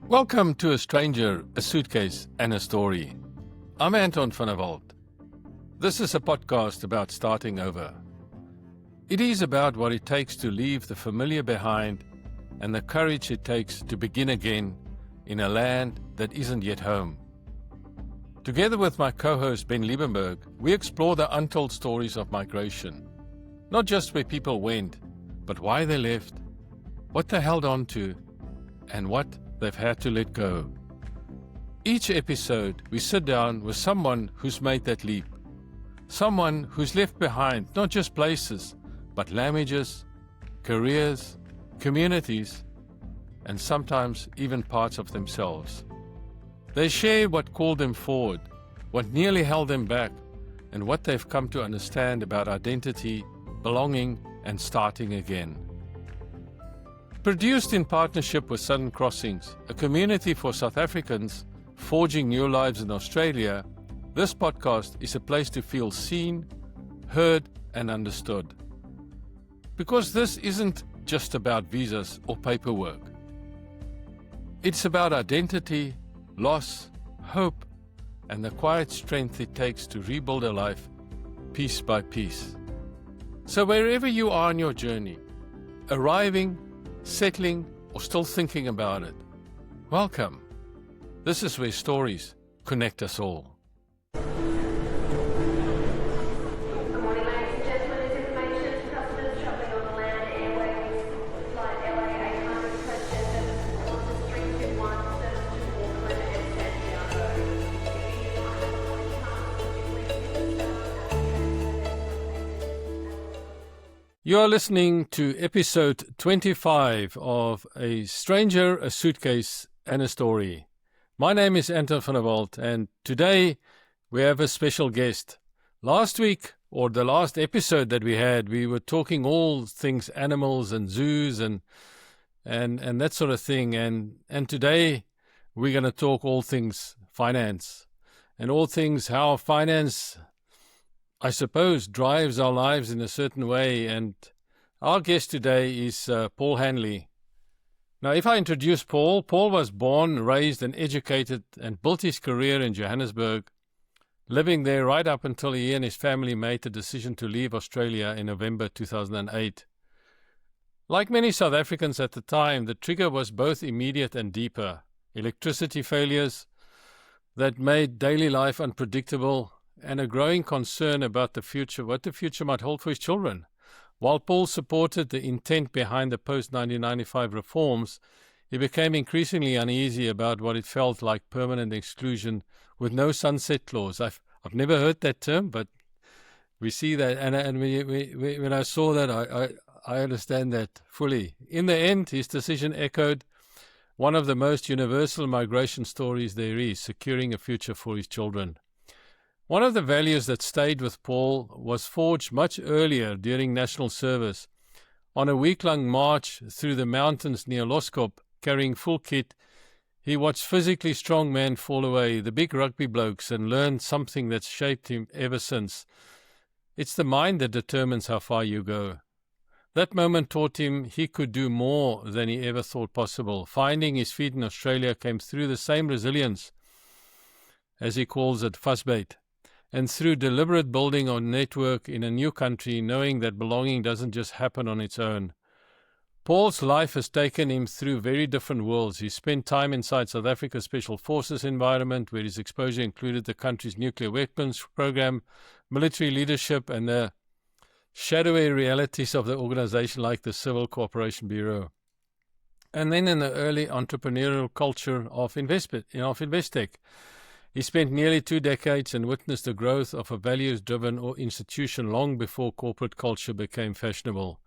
Welcome to A Stranger, a Suitcase, and a Story. I'm Anton and Ben. This is a podcast about starting over. It is about what it takes to leave the familiar behind and the courage it takes to begin again in a land that isn't yet home. Together with my co-host Ben Liebenberg, we explore the untold stories of migration. Not just where people went, but why they left, what they held on to, and what they've had to let go. Each episode, we sit down with someone who's made that leap. Someone who's left behind not just places, but languages, careers, communities, and sometimes even parts of themselves. They share what called them forward, what nearly held them back, and what they've come to understand about identity, belonging, and starting again. Produced in partnership with Southern Crossings, a community for South Africans forging new lives in Australia, this podcast is a place to feel seen, heard, and understood. Because this isn't just about visas or paperwork. It's about identity, loss, hope, and the quiet strength it takes to rebuild a life piece by piece. So wherever you are on your journey, arriving, settling, or still thinking about it, welcome. This is where stories connect us all. Good morning, ladies and gentlemen. This information to customers travelling on the Land Airways flight LA 800 Coach 7 Qantas 321 service to Auckland and Santiago. If you do not have a boarding pass, would you please You are listening to episode 25 of A Stranger, a Suitcase, and a Story. My name is Anton and Ben, and today we have a special guest. Last week, or the last episode that we had, we were talking all things animals and zoos and that sort of thing. And today we're going to talk all things finance and all things how finance, I suppose, drives our lives in a certain way. And our guest today is Paul Hanley. Now, if I introduce Paul was born, raised, and educated and built his career in Johannesburg, living there right up until he and his family made the decision to leave Australia in November 2008. Like many South Africans at the time, the trigger was both immediate and deeper. Electricity failures that made daily life unpredictable, and a growing concern about the future, what the future might hold for his children. While Paul supported the intent behind the post-1995 reforms, he became increasingly uneasy about what it felt like permanent exclusion with no sunset clause. I've never heard that term, but we see that, and when I saw that, I understand that fully. In the end, his decision echoed one of the most universal migration stories there is, securing a future for his children. One of the values that stayed with Paul was forged much earlier during national service. On a week-long march through the mountains near Loskop, carrying full kit, he watched physically strong men fall away, the big rugby blokes, and learned something that's shaped him ever since. It's the mind that determines how far you go. That moment taught him he could do more than he ever thought possible. Finding his feet in Australia came through the same resilience, as he calls it, vasbyt, and through deliberate building of network in a new country, knowing that belonging doesn't just happen on its own. Paul's life has taken him through very different worlds. He spent time inside South Africa's Special Forces environment, where his exposure included the country's nuclear weapons program, military leadership, and the shadowy realities of the organization like the Civil Cooperation Bureau. And then in the early entrepreneurial culture of Investec. He spent nearly 2 decades and witnessed the growth of a values-driven institution long before corporate culture became fashionable.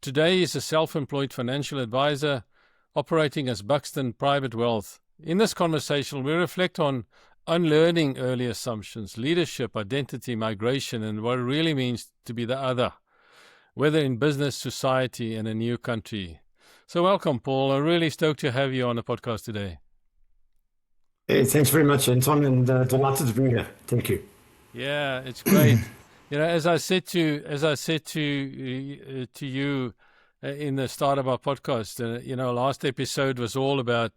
Today he is a self-employed financial advisor operating as Buxton Private Wealth. In this conversation, we reflect on unlearning early assumptions, leadership, identity, migration, and what it really means to be the other, whether in business, society, and a new country. So welcome, Paul. I'm really stoked to have you on the podcast today. Hey, thanks very much, Anton, and delighted to be here. Thank you. Yeah, it's great. As I said to you in the start of our podcast, last episode was all about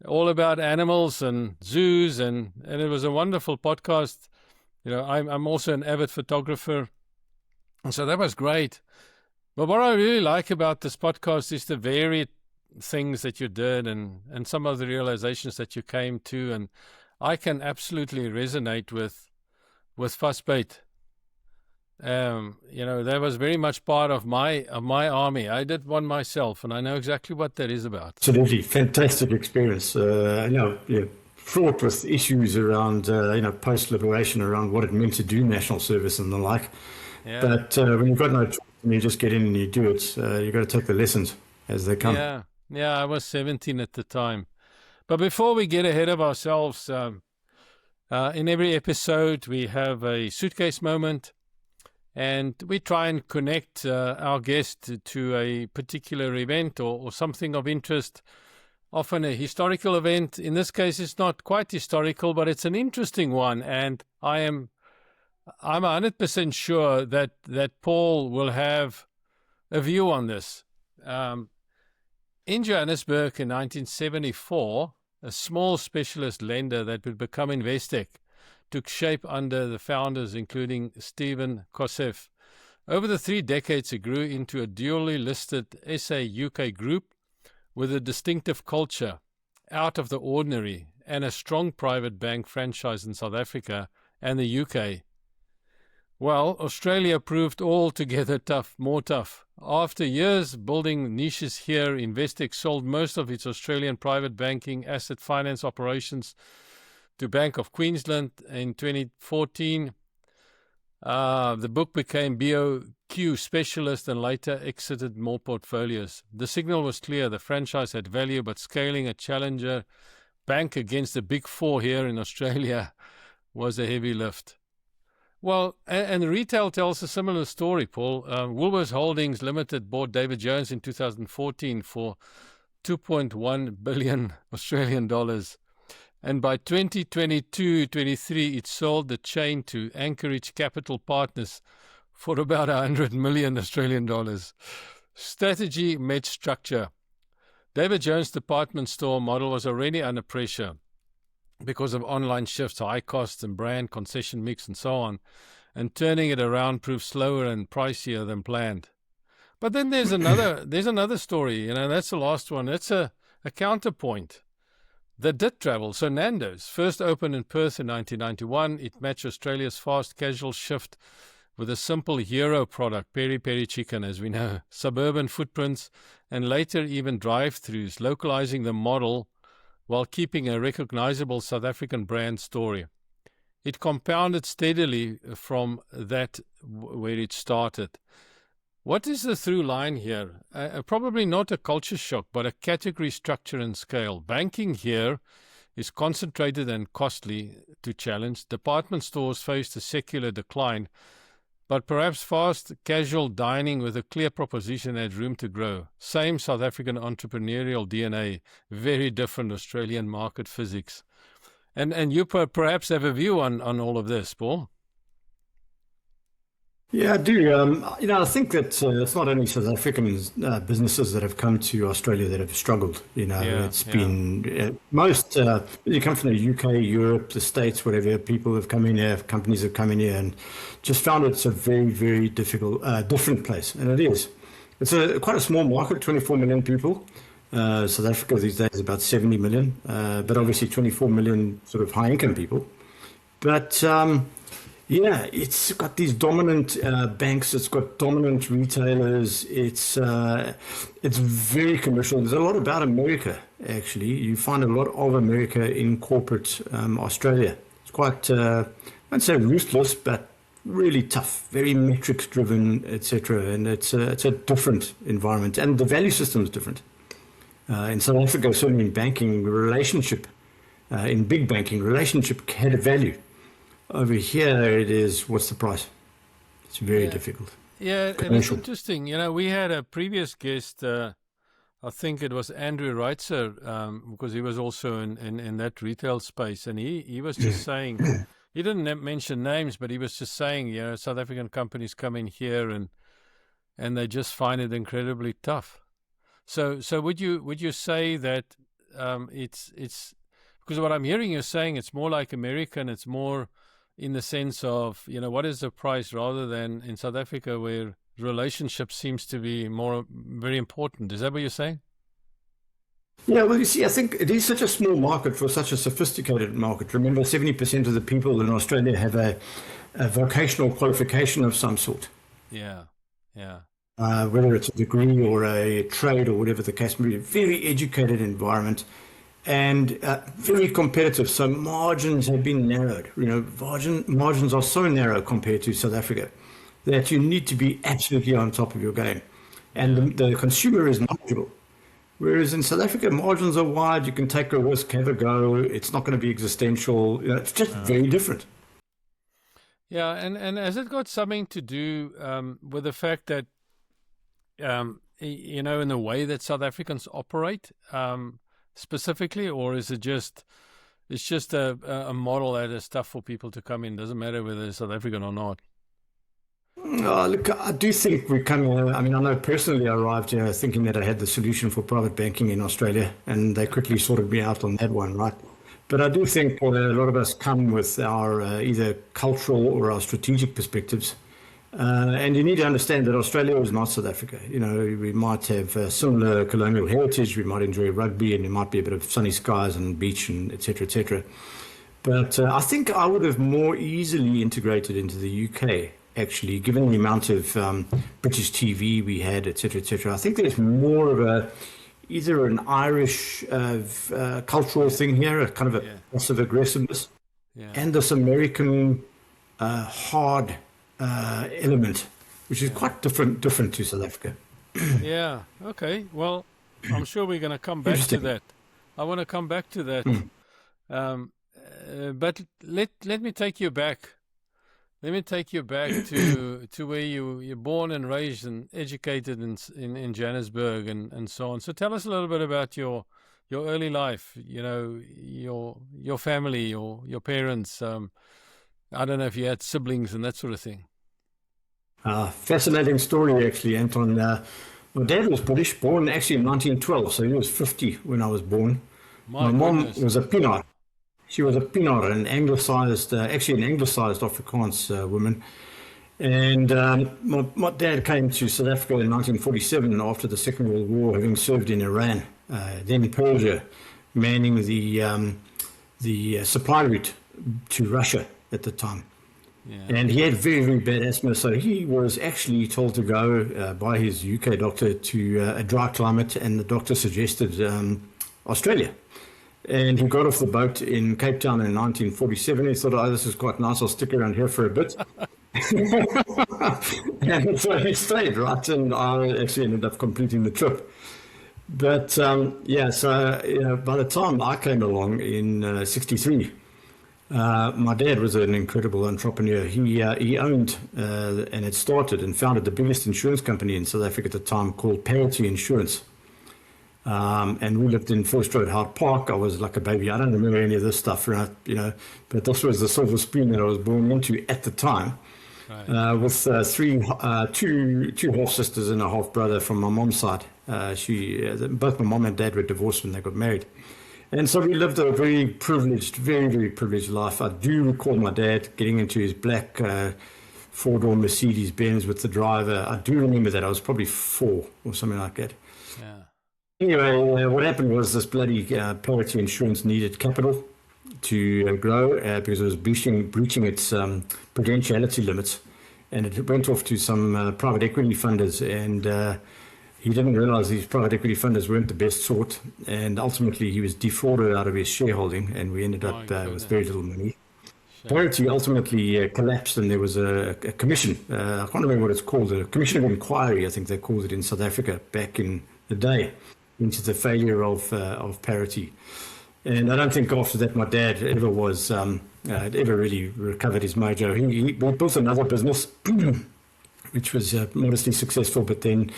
all about animals and zoos, and it was a wonderful podcast. I'm also an avid photographer, and so that was great. But what I really like about this podcast is the varied things that you did and some of the realizations that you came to, and I can absolutely resonate with vasbyt. That was very much part of my army. I did one myself, and I know exactly what that is about. Absolutely fantastic experience. Fraught with issues around post-liberation, around what it meant to do national service and the like. Yeah. But when you've got no choice and you just get in and you do it, you've got to take the lessons as they come. Yeah. I was 17 at the time. But before we get ahead of ourselves, in every episode we have a suitcase moment. And we try and connect our guest to a particular event or something of interest, often a historical event. In this case, it's not quite historical, but it's an interesting one. And I'm 100% sure that Paul will have a view on this. In Johannesburg in 1974, a small specialist lender that would become Investec took shape under the founders, including Stephen Kosef. Over the 3 decades, it grew into a dually listed SA-UK group with a distinctive culture, out of the ordinary, and a strong private bank franchise in South Africa and the UK. Well, Australia proved altogether more tough. After years building niches here, Investec sold most of its Australian private banking asset finance operations to Bank of Queensland in 2014. The book became BOQ Specialist and later exited more portfolios. The signal was clear. The franchise had value, but scaling a challenger bank against the big four here in Australia was a heavy lift. Well, and retail tells a similar story, Paul. Woolworths Holdings Limited bought David Jones in 2014 for 2.1 billion Australian dollars. And by 2022-23, it sold the chain to Anchorage Capital Partners for about 100 million Australian dollars. Strategy met structure. David Jones' department store model was already under pressure because of online shifts, high costs and brand concession mix and so on, and turning it around proved slower and pricier than planned. But then there's another story, that's the last one. It's a counterpoint that did travel. So Nando's first opened in Perth in 1991. It matched Australia's fast casual shift with a simple hero product, peri peri chicken, as we know, suburban footprints, and later even drive-thrus, localizing the model while keeping a recognizable South African brand story. It compounded steadily from that where it started. What is the through line here? Probably not a culture shock, but a category structure and scale. Banking here is concentrated and costly to challenge. Department stores faced a secular decline, but perhaps fast casual dining with a clear proposition had room to grow. Same South African entrepreneurial DNA, very different Australian market physics. And you perhaps have a view on all of this, Paul? Yeah, I do. I think that it's not only South African businesses that have come to Australia that have struggled. It's been most. You come from the UK, Europe, the States, whatever. People have come in here, companies have come in here, and just found it's a very, very different place, and it is. It's quite a small market, 24 million people. South Africa these days is about 70 million, but obviously 24 million sort of high-income people. But it's got these dominant banks. It's got dominant retailers. It's very commercial. There's a lot about America, actually. You find a lot of America in corporate Australia. It's quite, I won't say ruthless, but really tough, very metrics driven, etc. And it's a different environment, and the value system is different. In South Africa, certainly in banking, relationship, in big banking, relationship had a value. Over here, it is, what's the price? It's very difficult. Yeah, and it's interesting. We had a previous guest, I think it was Andrew Reitzer, because he was also in that retail space, and he was just saying, he didn't mention names, but he was just saying, South African companies come in here and they just find it incredibly tough. So would you say that it's because what I'm hearing you saying, it's more like American. It's more in the sense of, what is the price, rather than in South Africa where relationship seems to be very important. Is that what you're saying? Yeah, well, you see, I think it is such a small market for such a sophisticated market. Remember, 70% of the people in Australia have a vocational qualification of some sort. Yeah, yeah. Whether it's a degree or a trade or whatever the case may be, very educated environment and very competitive. So margins have been narrowed. Margins are so narrow compared to South Africa that you need to be absolutely on top of your game. And the consumer is knowledgeable. Whereas in South Africa, margins are wide. You can take a risk, have a go. It's not going to be existential. It's just very different. Yeah, and has it got something to do with the fact that, in the way that South Africans operate specifically, or is it just a model that is tough for people to come in? Doesn't matter whether they're South African or not. Look, I do think we're coming. I know personally I arrived here thinking that I had the solution for private banking in Australia, and they quickly sorted me out on that one, right? But I do think a lot of us come with our either cultural or our strategic perspectives. And you need to understand that Australia is not South Africa. We might have similar colonial heritage, we might enjoy rugby, and there might be a bit of sunny skies and beach and et cetera, et cetera. But I think I would have more easily integrated into the UK, actually, given the amount of British TV we had, et cetera, et cetera. I think there's more of either an Irish cultural thing here, a kind of a passive aggressiveness, and this American hard element, which is quite different to South Africa. Yeah. Okay. Well, I'm sure we're going to come back to that. I want to come back to that. But let me take you back. Let me take you back to where you're born and raised and educated in Johannesburg and so on. So tell us a little bit about your early life. Your family, your parents. I don't know if you had siblings and that sort of thing. Fascinating story, actually, Anton. My dad was British, born actually in 1912, so he was 50 when I was born. My mom was a Pienaar. She was a Pienaar, an anglicized Afrikaans woman. And my dad came to South Africa in 1947 after the Second World War, having served in Iran, then Persia, manning the supply route to Russia at the time. Yeah. And he had very, very bad asthma, so he was actually told to go by his UK doctor to a dry climate, and the doctor suggested Australia. And he got off the boat in Cape Town in 1947. He thought, this is quite nice, I'll stick around here for a bit. And so he stayed, right? And I actually ended up completing the trip. But so by the time I came along in 63, my dad was an incredible entrepreneur. He owned and had started and founded the biggest insurance company in South Africa at the time, called Parity Insurance. And we lived in Forest Road, Hart Park. I was like a baby. I don't remember any of this stuff, right? But this was the silver spoon that I was born into at the time, right. With two half sisters and a half brother from my mom's side. Both my mom and dad were divorced when they got married. And so we lived a very privileged, very, very privileged life. I do recall my dad getting into his black four-door Mercedes-Benz with the driver. I do remember that. I was probably 4 or something like that. Yeah. Anyway, what happened was this bloody Parity Insurance needed capital to grow because it was breaching its prudentiality limits. And it went off to some private equity funders, and he didn't realize these private equity funders weren't the best sort, and ultimately he was defrauded out of his shareholding, and we ended up with very little money. Parity ultimately collapsed, and there was a commission. I can't remember what it's called, a commission of inquiry, I think they called it in South Africa back in the day, into the failure of Parity. And I don't think after that my dad ever was ever really recovered his mojo. He built another business, which was modestly successful, but then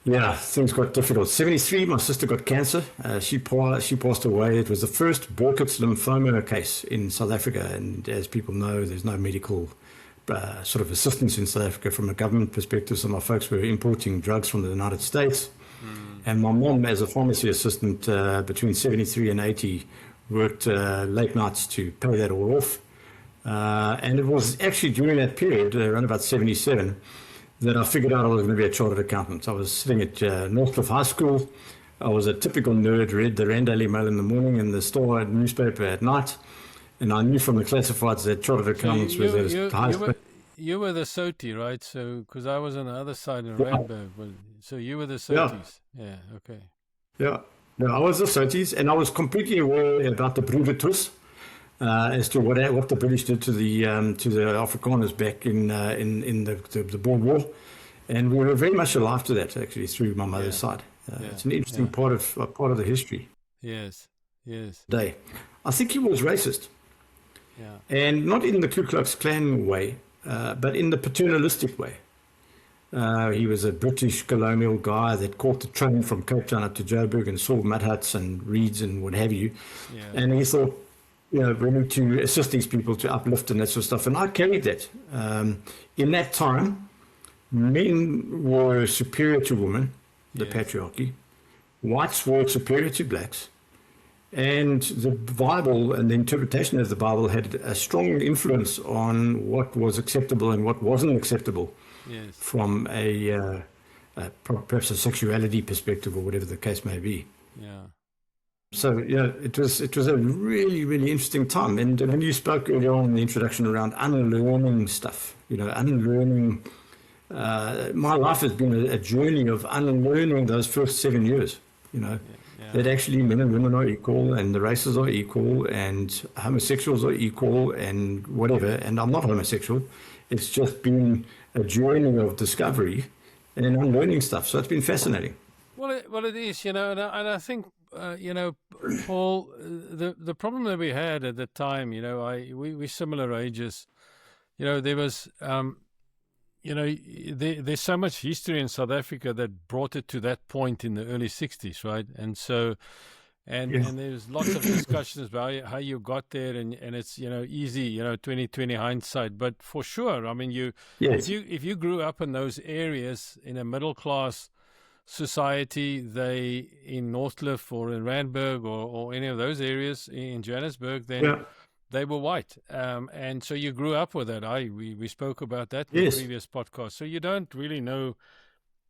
things got difficult. 73, my sister got cancer. She passed away. It was the first Burkitt's lymphoma case in South Africa, and as people know, there's no medical sort of assistance in South Africa from a government perspective. So my folks were importing drugs from the United States. And my mom, as a pharmacy assistant between 73 and 80, worked late nights to pay that all off. And it was actually during that period, around about 77, that I figured out I was going to be a chartered accountant. I was sitting at Northcliffe High School. I was a typical nerd, read the Rand Daily Mail in the morning and the Star newspaper at night. And I knew from the classifieds that chartered accountants was the highest. You were the SOTI, right? So, because I was on the other side in Randburg. So you were the SOTIs. Yeah, okay. Yeah, no, I was the SOTIs, and I was completely aware about the Broedertus, as to what the British did to the Afrikaners back in the Boer War, and we were very much alive to that actually through my mother's side. It's an interesting part of the history. Yes. Day, I think he was racist. Yeah. And not in the Ku Klux Klan way, but in the paternalistic way. He was a British colonial guy that caught the train from Cape Town up to Joburg and saw mud huts and reeds and what have you. Yeah. And he thought, we need to assist these people to uplift and that sort of stuff. And I carried that. In that time, men were superior to women, the patriarchy. Whites were superior to blacks. And the Bible and the interpretation of the Bible had a strong influence on what was acceptable and what wasn't acceptable from perhaps a sexuality perspective or whatever the case may be. Yeah. So, it was a really, really interesting time. And when you spoke earlier on in the introduction around unlearning stuff, unlearning, my life has been a journey of unlearning those first 7 years, that actually men and women are equal and the races are equal and homosexuals are equal and whatever. And I'm not homosexual. It's just been a journey of discovery and unlearning stuff. So it's been fascinating. Well, it is, and I think, Paul, the problem that we had at the time, we're similar ages, there was, there's so much history in South Africa that brought it to that point in the early 60s, right? And so, and there's lots of discussions about how you got there, and it's, easy, 20/20 hindsight. But for sure, I mean, if you grew up in those areas in a middle class society, in Northcliffe or in Randburg or any of those areas in Johannesburg, then they were white. And so you grew up with that. We spoke about that in the previous podcast. So you don't really know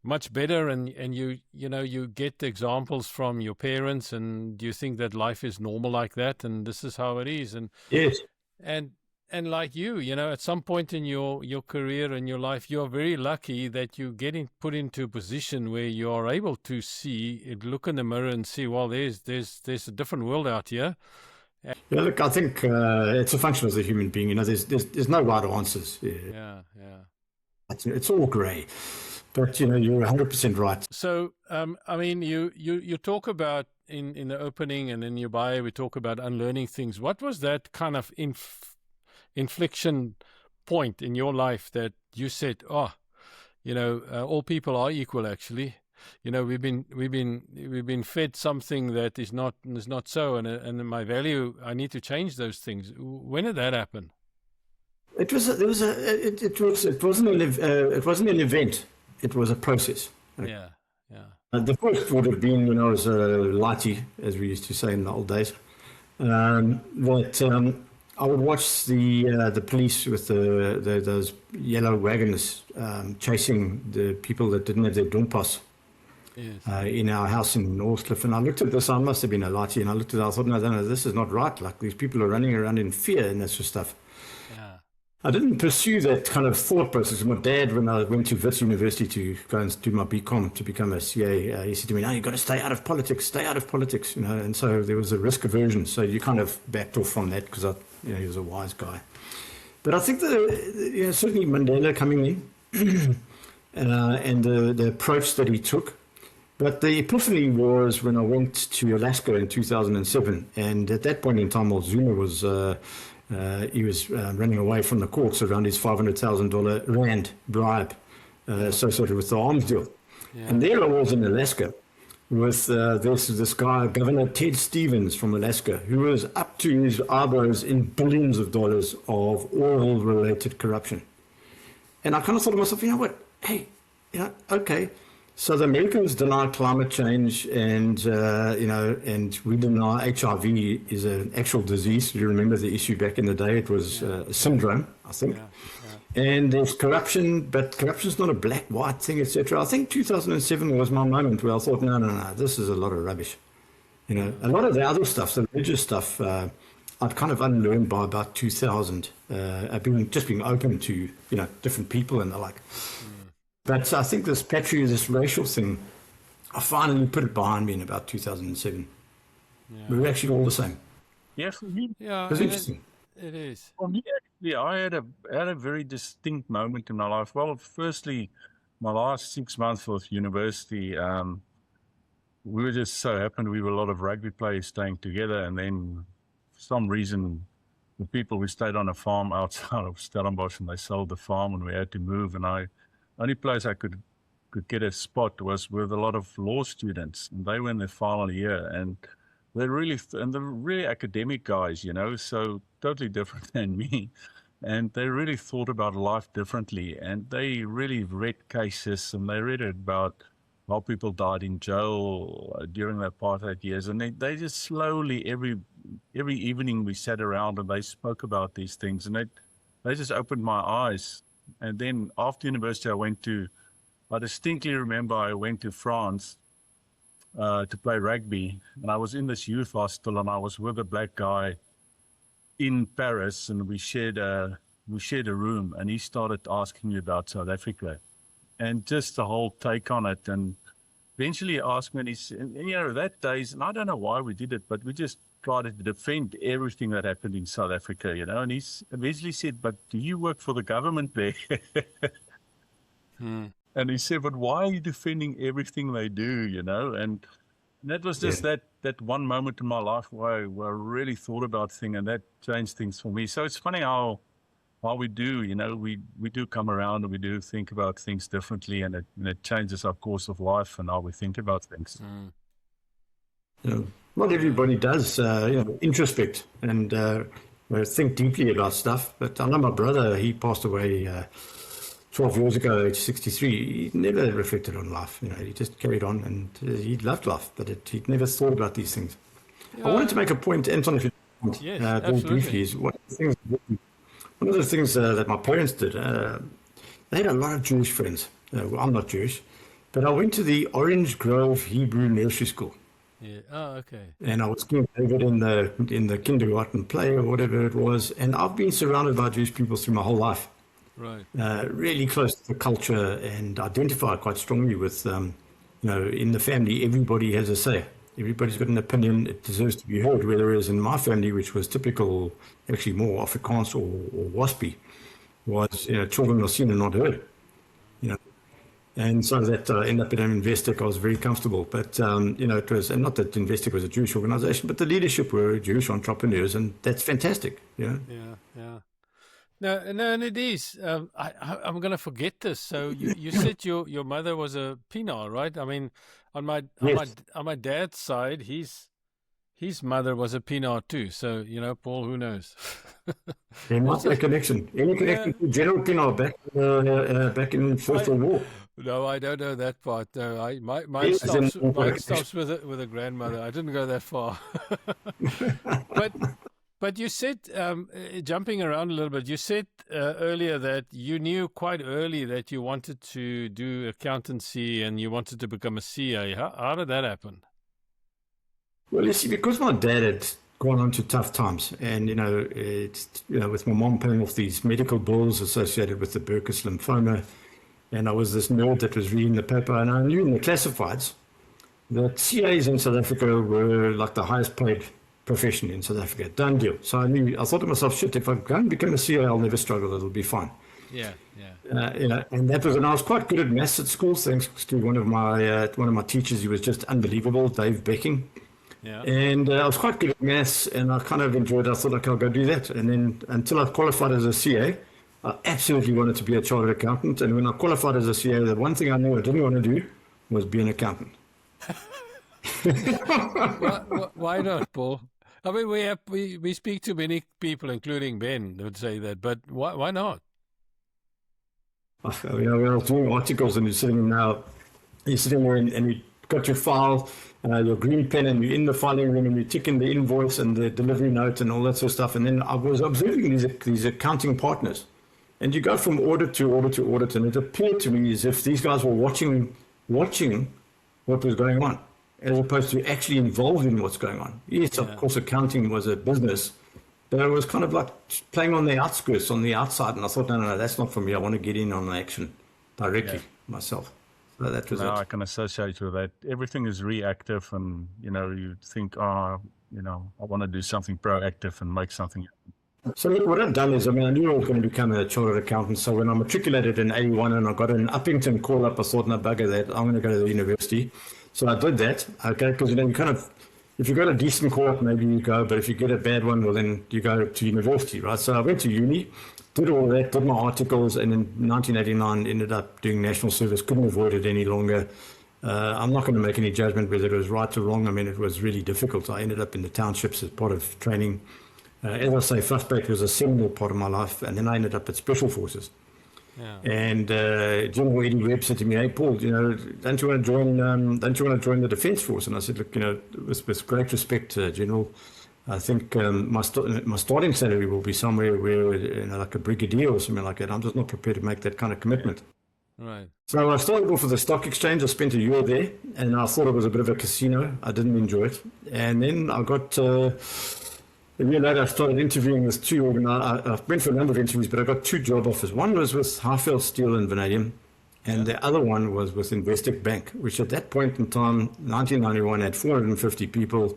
much better, and you get the examples from your parents, and you think that life is normal like that, and this is how it is. And and like you, at some point in your career and your life, you are very lucky that you put into a position where you are able to look in the mirror and see, well, there's a different world out here. Yeah, look, I think it's a function of the human being. There's no right answers. Yeah. It's all grey, but you're 100% right. So, I mean, you talk about in the opening and in your bio, we talk about unlearning things. What was that kind of inflection point in your life that you said, all people are equal, actually? We've been fed something that is not so, and my value, I need to change those things. When did that happen? It wasn't an event. It was a process. Yeah. The first would have been, as a lighty, as we used to say in the old days. I would watch the police with those yellow wagons chasing the people that didn't have their dompas. In our house in Northcliffe, and I looked at this. I must have been a lighty, and I looked at it. I thought, no, this is not right. Like, these people are running around in fear and that sort of stuff. Yeah. I didn't pursue that kind of thought process. My dad, when I went to Wits University to go and do my BCom to become a CA, he said to me, "No, you've got to stay out of politics. And so there was a risk aversion. So you kind of backed off from that because he was a wise guy. But I think certainly Mandela coming in and the approach that he took. But the epiphany was when I went to Alaska in 2007, and at that point in time, Zuma was running away from the courts around his $500,000 rand bribe associated with the arms deal. Yeah. And there I was in Alaska with this guy, Governor Ted Stevens from Alaska, who was up to his eyebrows in billions of dollars of oil-related corruption. And I kind of thought to myself, what? Hey, okay. So the Americans deny climate change, and and we deny HIV is an actual disease. You remember the issue back in the day? It was a syndrome, I think. And there's corruption, but corruption's not a black-white thing, etc. I think 2007 was my moment where I thought, no, this is a lot of rubbish. A lot of the other stuff, the religious stuff, I'd kind of unlearned by about 2000. I've been open to different people and the like. But I think this racial thing, I finally put it behind me in about 2007. We were actually all the same. Yeah, for me, It was interesting. It is. for me actually, I had a very distinct moment in my life. Well, firstly, my last 6 months of university, we were just so happened we were a lot of rugby players staying together, and then for some reason, the people we stayed on a farm outside of Stellenbosch, and they sold the farm, and we had to move. And only place I could get a spot was with a lot of law students, and they were in their final year, and they're really academic guys, so totally different than me. And they really thought about life differently, and they really read cases, and they read about how people died in jail during the apartheid years. And they just slowly, every evening we sat around and they spoke about these things, and they just opened my eyes. And then after university, I distinctly remember I went to France to play rugby, and I was in this youth hostel, and I was with a black guy in Paris, and we shared a room, and he started asking me about South Africa and just the whole take on it. And eventually he asked me, and he said, that days, and I don't know why we did it, but we just tried to defend everything that happened in South Africa, and he eventually said, but do you work for the government there? And he said, but why are you defending everything they do, And that was just that one moment in my life where I really thought about things, and that changed things for me. So it's funny how we do, we do come around and we do think about things differently, and it changes our course of life and how we think about things. Not everybody does, introspect and think deeply about stuff. But I know my brother, he passed away 12 years ago, age 63. He never reflected on life. He just carried on, and he loved life, but he'd never thought about these things. I wanted to make a point, Anton, if you want, very briefly, is one of the things that my parents did. They had a lot of Jewish friends. Well, I'm not Jewish, but I went to the Orange Grove Hebrew Nursery School. Yeah. Oh, okay. And I was King David in the kindergarten play or whatever it was, and I've been surrounded by Jewish people through my whole life. Right. Really close to the culture, and identify quite strongly with, in the family, everybody has a say. Everybody's got an opinion. It deserves to be heard. Whereas in my family, which was typical, actually more Afrikaans or WASPy, was children are seen and not heard. And so that ended up in Investec. I was very comfortable. But, it was, and not that Investec was a Jewish organization, but the leadership were Jewish entrepreneurs, and that's fantastic. Yeah. No, and it is. I'm going to forget this. So you said your mother was a Pienaar, right? I mean, on my dad's side, his mother was a Pienaar too. So Paul, who knows? There must be a connection. Any connection to General Pienaar back in First World War? No, I don't know that part. No, mine stops with a grandmother. I didn't go that far. But you said, jumping around a little bit, you said earlier that you knew quite early that you wanted to do accountancy and you wanted to become a CA. How did that happen? Well, you see, because my dad had gone on to tough times, and with my mom paying off these medical bills associated with the Burkitt's lymphoma, and I was this nerd that was reading the paper, and I knew in the classifieds that CAs in South Africa were like the highest paid profession in South Africa. Done deal. So I thought to myself, shit, if I go and become a CA, I'll never struggle. It'll be fine. Yeah. And that was, and I was quite good at maths at school, thanks to one of my teachers. He was just unbelievable, Dave Becking. Yeah. And I was quite good at maths, and I kind of enjoyed it. I thought, okay, I'll go do that. And then until I qualified as a CA, I absolutely wanted to be a chartered accountant. And when I qualified as a CA, the one thing I knew I didn't want to do was be an accountant. Why not, Paul? I mean, we speak to many people, including Ben, that would say that. But why not? I was doing articles, and you're sitting now You're sitting there and you got your file, your green pen, and you're in the filing room and you tick in the invoice and the delivery note and all that sort of stuff. And then I was observing these accounting partners, and you go from audit to audit to audit, and it appeared to me as if these guys were watching what was going on, as opposed to actually involved in what's going on. Yes, of course, accounting was a business, but it was kind of like playing on the outskirts, on the outside. And I thought, no, that's not for me. I want to get in on the action directly myself. So that was it. I can associate with that. Everything is reactive, and you think, I want to do something proactive and make something happen. So look, what I've done is, I knew I was going to become a chartered accountant. So when I matriculated in 81 and I got an Uppington call up, I thought, no, bugger that, I'm going to go to the university. So I did that, okay, because you kind of, if you got a decent call up, maybe you go, but if you get a bad one, well, then you go to university, right? So I went to uni, did all that, did my articles, and in 1989 ended up doing national service, couldn't avoid it any longer. I'm not going to make any judgment whether it was right or wrong. It was really difficult. I ended up in the townships as part of training. As I say, vasbyt was a seminal part of my life, and then I ended up at Special Forces. Yeah. And General Eddie Webb said to me, "Hey, Paul, don't you want to join? Don't you want to join the Defence Force?" And I said, "Look, with great respect, General, I think my starting salary will be somewhere where, like a brigadier or something like that. I'm just not prepared to make that kind of commitment." Right. So I started off with the stock exchange. I spent a year there, and I thought it was a bit of a casino. I didn't enjoy it, and then I got. A year later, I started interviewing with I went for a number of interviews, but I got 2 job offers. One was with Highveld Steel and Vanadium, and the other one was with Investec Bank, which at that point in time, 1991, had 450 people.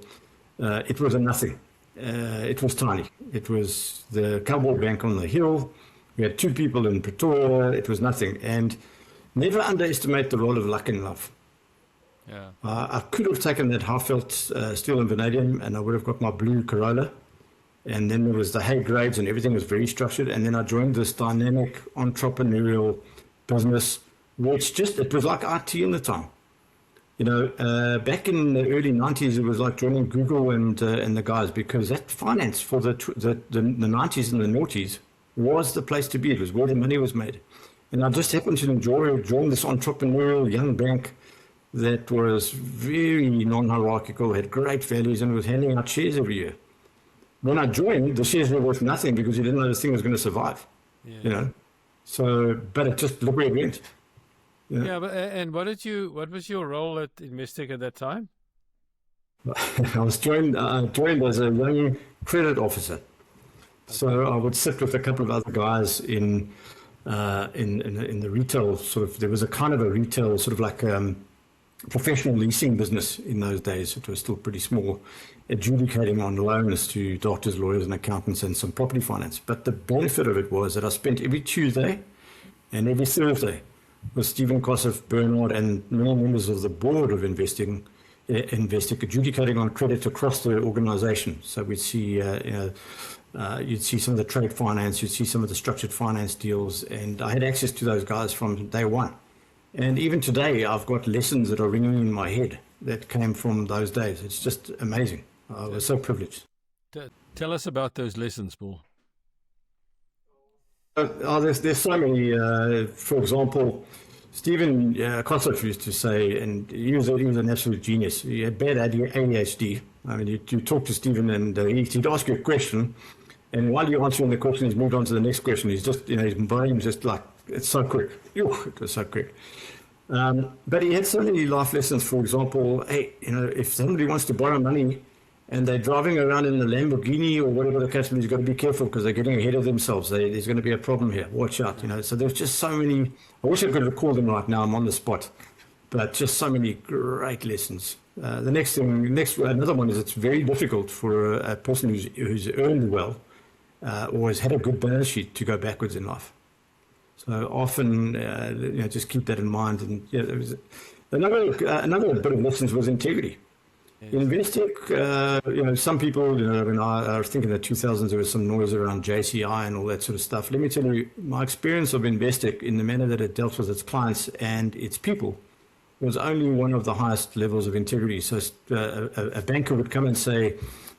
It was a nothing. It was tiny. It was the cowboy bank on the hill. We had 2 people in Pretoria. It was nothing. And never underestimate the role of luck in life. Yeah. I could have taken that Highveld Steel and Vanadium, and I would have got my blue Corolla. And then there was the hay grades, and everything was very structured. And then I joined this dynamic entrepreneurial business, which it was like IT in the time. Back in the early 90s, it was like joining Google and the guys, because that finance for the 90s and the noughties was the place to be. It was where the money was made. And I just happened to join this entrepreneurial young bank that was very non-hierarchical, had great values, and was handing out shares every year. When I joined, the shares were worth nothing because you didn't know this thing was going to survive. Yeah. So, but it just looked where it went. Yeah, but and what was your role at Investec at that time? I was joined as a young credit officer. So I would sit with a couple of other guys in the retail sort of. There was a kind of a retail sort of like professional leasing business in those days. It was still pretty small, adjudicating on loans to doctors, lawyers, and accountants, and some property finance. But the benefit of it was that I spent every Tuesday and every Thursday with Stephen Kossoff, Bernard, and many members of the board of Investec adjudicating on credit across the organization. So we'd see, you'd see some of the trade finance, you'd see some of the structured finance deals, and I had access to those guys from day one. And even today, I've got lessons that are ringing in my head that came from those days. It's just amazing. I was so privileged. Tell us about those lessons, Paul. There's so many. For example, Stephen Kossoff used to say, and he was an absolute genius. He had bad ADHD. You talk to Stephen, and he'd ask you a question, and while you're answering the question, he's moved on to the next question. He's just, his brain's just like, it's so quick. It was so quick. But he had so many life lessons. For example, hey, if somebody wants to borrow money and they're driving around in the Lamborghini or whatever the case may be, you've got to be careful because they're getting ahead of themselves. There's going to be a problem here. Watch out. So there's just so many. I wish I could recall them right now. I'm on the spot, but just so many great lessons. Another one is it's very difficult for a person who's earned well or has had a good balance sheet to go backwards in life. So often, just keep that in mind. And there was another bit of lessons was integrity. Investec, some people, when I was thinking in the 2000s, there was some noise around JCI and all that sort of stuff. Let me tell you, my experience of Investec in the manner that it dealt with its clients and its people was only one of the highest levels of integrity. So a banker would come and say,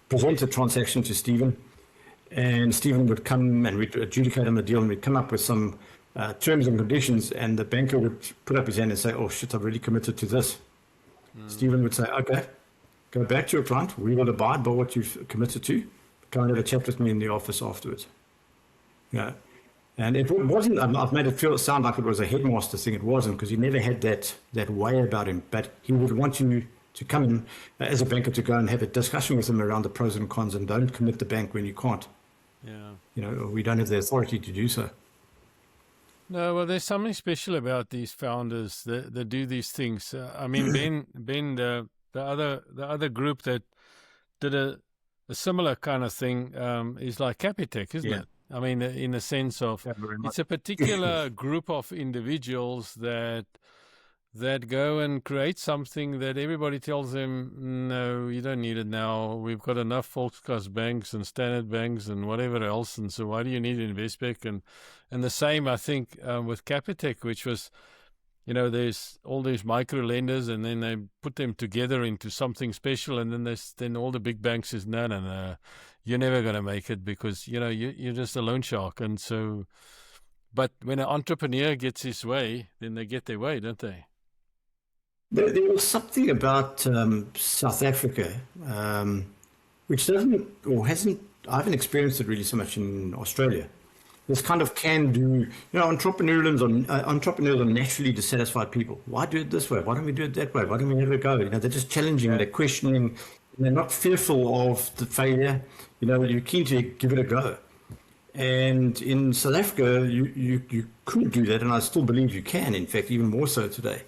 present a transaction to Stephen, and Stephen would come and we'd adjudicate on the deal, and we'd come up with some terms and conditions, and the banker would put up his hand and say, oh shit, I've really committed to this. Stephen would say, okay, go back to your client, we will abide by what you've committed to, come and have a chat with me in the office afterwards. Yeah. And it wasn't, I've made it sound like it was a headmaster thing. It wasn't, because he never had that way about him, but he would want you to come in as a banker to go and have a discussion with him around the pros and cons, and don't commit the bank when you can't. Yeah. We don't have the authority to do so. No, well, there's something special about these founders that do these things. I mean, Ben, the other group that did a similar kind of thing is like Capitec, isn't it? I mean, in the sense of it's a particular group of individuals that go and create something that everybody tells them, no, you don't need it now. We've got enough Volkskas banks and Standard banks and whatever else, and so why do you need Investec? And the same, I think, with Capitec, which was, there's all these micro lenders, and then they put them together into something special, and then all the big banks says, no, you're never going to make it because, you're just a loan shark. And so, but when an entrepreneur gets his way, then they get their way, don't they? There was something about South Africa, which doesn't, or hasn't, I haven't experienced it really so much in Australia. This kind of can-do, entrepreneurs are naturally dissatisfied people. Why do it this way? Why don't we do it that way? Why don't we never go? They're just challenging, they're questioning, and they're not fearful of the failure. You're keen to give it a go. And in South Africa, you could do that, and I still believe you can, in fact, even more so today.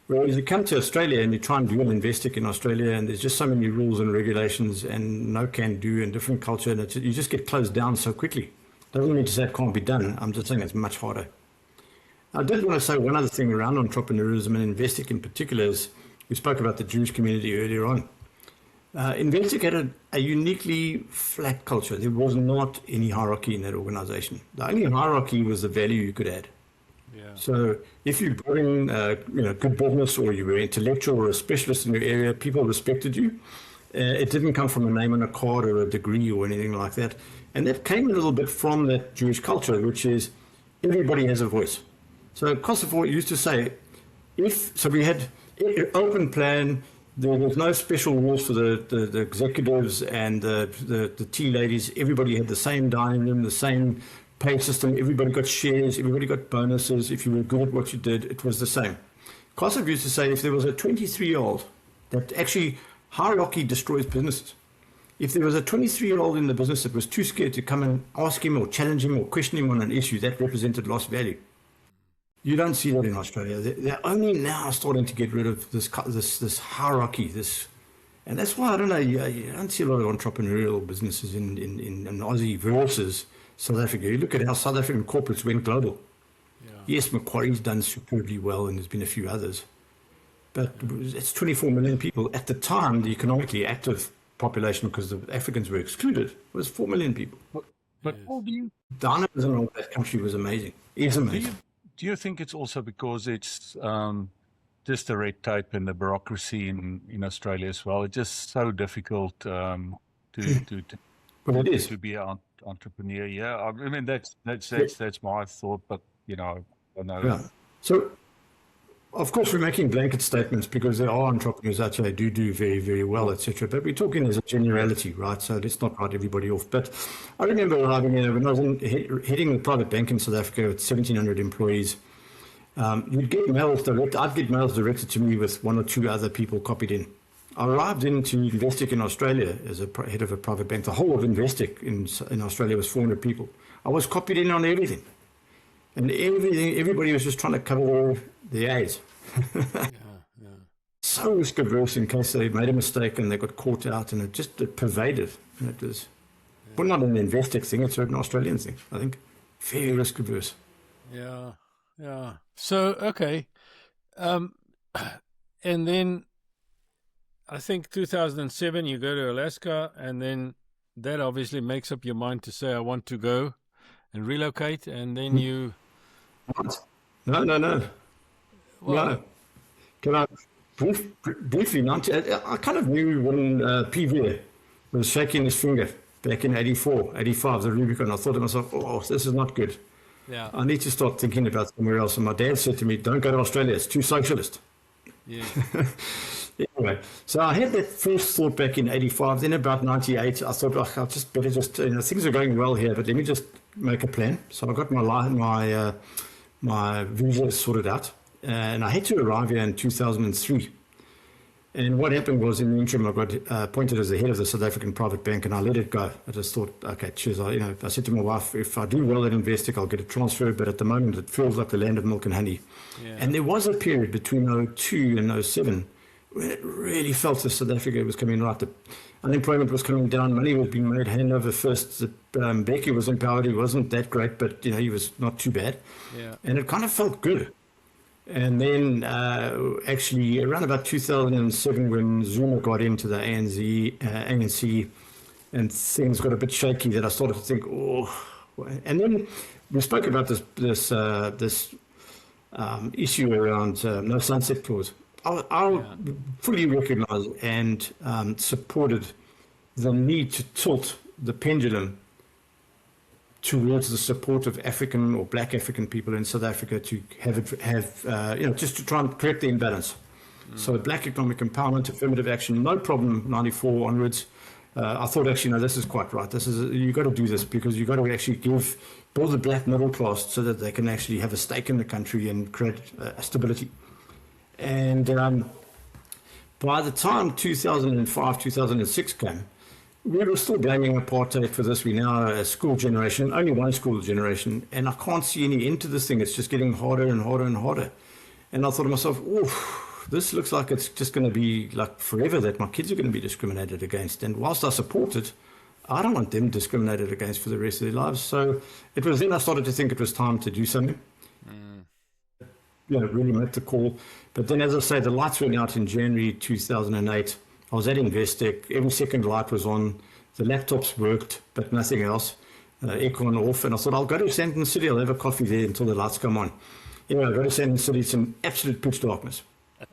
Whereas you come to Australia and you try and do an Investec in Australia, and there's just so many rules and regulations and no can do and different culture, and you just get closed down so quickly. Doesn't mean to say it can't be done. I'm just saying it's much harder. I did want to say one other thing around entrepreneurism and Investec in particular is, we spoke about the Jewish community earlier on. Investec had a uniquely flat culture. There was not any hierarchy in that organization. The only hierarchy was the value you could add. So if you bring good business, or you were intellectual or a specialist in your area, people respected you. It didn't come from a name on a card or a degree or anything like that. And that came a little bit from that Jewish culture, which is everybody has a voice. So Kosovo used to say, we had an open plan. There was no special rules for the executives and the tea ladies. Everybody had the same dining room, the same pay system. Everybody got shares. Everybody got bonuses. If you were good at what you did, it was the same. Kosovo used to say, if there was a 23-year-old, that actually hierarchy destroys businesses. If there was a 23-year-old in the business that was too scared to come and ask him or challenge him or question him on an issue, that represented lost value. You don't see that in Australia. They're only now starting to get rid of this hierarchy, and that's why, I don't know, you don't see a lot of entrepreneurial businesses in Aussie versus South Africa. You look at how South African corporates went global. Yes, Macquarie's done superbly well, and there's been a few others. But it's 24 million people. At the time, the economically active population, because the Africans were excluded, was 4 million people. But Paul, the dynamism of that country was amazing. It's amazing. Do you think it's also because it's just the red tape and the bureaucracy in Australia as well? It's just so difficult to be an entrepreneur. Yeah, I mean that's my thought, but I know. Yeah. So, of course, we're making blanket statements because there are entrepreneurs out there who do very, very well, etc. But we're talking as a generality, right? So let's not write everybody off. But I remember arriving when I was heading the private bank in South Africa with 1,700 employees. You'd get mails direct. I'd get mails directed to me with one or two other people copied in. I arrived into Investec in Australia as a head of a private bank. The whole of Investec in Australia was 400 people. I was copied in on everything. And everybody was just trying to cover all the A's. So risk averse in case they made a mistake and they got caught out, and it pervaded. And it was, well, not an Investec thing, it's an Australian thing, I think. Very risk averse. Yeah. So, okay. And then I think 2007 you go to Alaska, and then that obviously makes up your mind to say, I want to go and relocate, and then you... What? No. Well, no. Can I briefly, I kind of knew when PV was shaking his finger back in 84, 85, the Rubicon. I thought to myself, oh, this is not good. Yeah. I need to start thinking about somewhere else. And my dad said to me, don't go to Australia, it's too socialist. Yeah. Anyway, so I had that first thought back in 85. Then about 98, I thought, oh, I'll just better just, things are going well here, but let me just make a plan. So I got my visa sorted out, and I had to arrive here in 2003. And what happened was, in the interim, I got appointed as the head of the South African private bank, and I let it go. I just thought, okay, cheers. I said to my wife, if I do well at Investec, I'll get a transfer. But at the moment, it feels like the land of milk and honey. Yeah. And there was a period between 02 and 07 where it really felt that South Africa was coming right. The unemployment was coming down. Money was being made hand over fist. Becky was empowered. He wasn't that great, but he was not too bad. Yeah. And it kind of felt good. And then actually around about 2007, when Zuma got into the ANC and things got a bit shaky, that I started to think, oh. And then we spoke about this issue around no sunset clause. I fully recognize and supported the need to tilt the pendulum towards the support of African or black African people in South Africa to just to try and correct the imbalance. So black economic empowerment, affirmative action, no problem, 94 onwards. I thought, actually, no, this is quite right. You got to do this because you got to actually build the black middle class so that they can actually have a stake in the country and create stability. And by the time 2005, 2006 came, we were still blaming apartheid for this. We're now a school generation, only one school generation, and I can't see any end to this thing. It's just getting harder and harder and harder. And I thought to myself, oh, this looks like it's just going to be like forever that my kids are going to be discriminated against. And whilst I support it, I don't want them discriminated against for the rest of their lives. So it was then I started to think it was time to do something. Really make the call. But then, as I say, the lights went out in January 2008. I was at Investec. Every second light was on. The laptops worked, but nothing else. Aircon off. And I thought, I'll go to Sandton City. I'll have a coffee there until the lights come on. Anyway, I go to Sandton City. It's in absolute pitch darkness.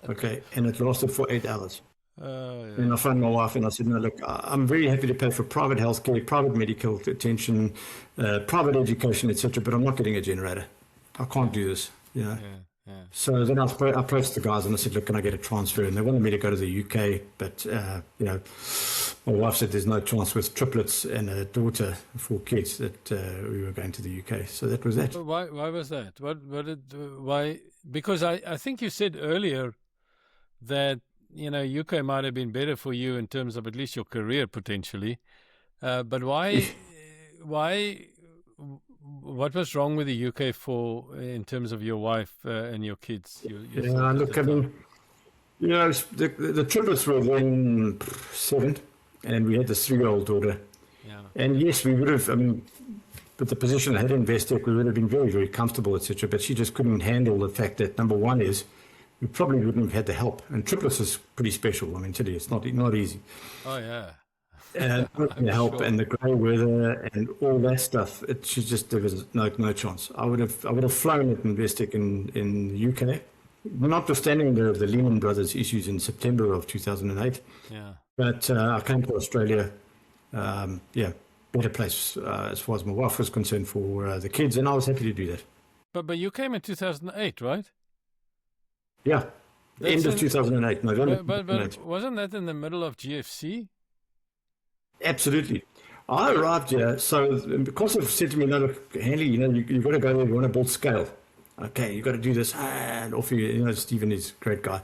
Okay. And it lasted for 8 hours. And I phoned my wife and I said, no, look, I'm very happy to pay for private healthcare, private medical attention, private education, etc., but I'm not getting a generator. I can't do this, Yeah. So then I approached the guys and I said, look, can I get a transfer? And they wanted me to go to the UK, but, my wife said there's no chance with triplets and a daughter, 4 kids, that we were going to the UK. So that was that. Why was that? Why? Because I think you said earlier that, UK might have been better for you in terms of at least your career potentially. But why, what was wrong with the UK in terms of your wife and your kids? Look, I mean, the triplets were then 7, and we had this 3-year-old daughter. Yeah. And yes, we would have, with the position I had in Investec, we would have been very, very comfortable, etc. But she just couldn't handle the fact that, number one is, we probably wouldn't have had the help. And triplets is pretty special. I mean, today it's not easy. Oh, yeah. The help and the grey weather and all that stuff. There was no chance. I would have flown at Investec in the UK, notwithstanding the Lehman Brothers issues in September of 2008. Yeah. But I came to Australia. Better place as far as my wife was concerned for the kids, and I was happy to do that. But you came in 2008, right? Yeah, end of 2008, November. But wasn't that in the middle of GFC? Absolutely. I arrived here, so because they've said to me, no, look, Hanley, you've got to go there, you want to build scale. Okay, you've got to do this, and off you, Stephen is a great guy.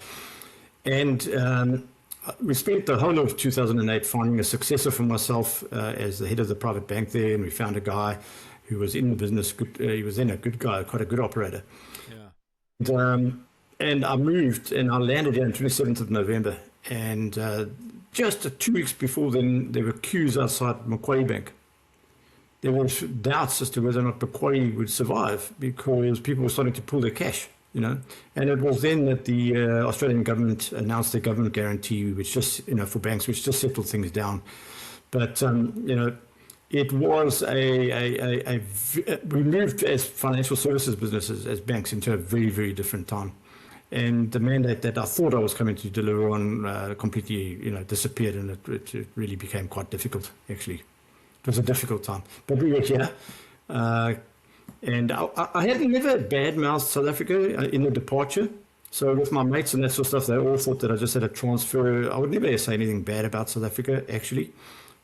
And we spent the whole of 2008 finding a successor for myself as the head of the private bank there, and we found a guy who was in the business. He was then a good guy, quite a good operator. Yeah. And I moved, and I landed here on 27th of November, and just 2 weeks before then, there were queues outside Macquarie Bank. There were doubts as to whether or not Macquarie would survive because people were starting to pull their cash, And it was then that the Australian government announced the government guarantee, which just, for banks, which just settled things down. But, it was we moved as financial services businesses, as banks, into a very, very different time. And the mandate that I thought I was coming to deliver on completely, disappeared, and it really became quite difficult, actually. It was a difficult time. But we were here. And I had never bad-mouthed South Africa in the departure. So with my mates and that sort of stuff, they all thought that I just had a transfer. I would never say anything bad about South Africa, actually.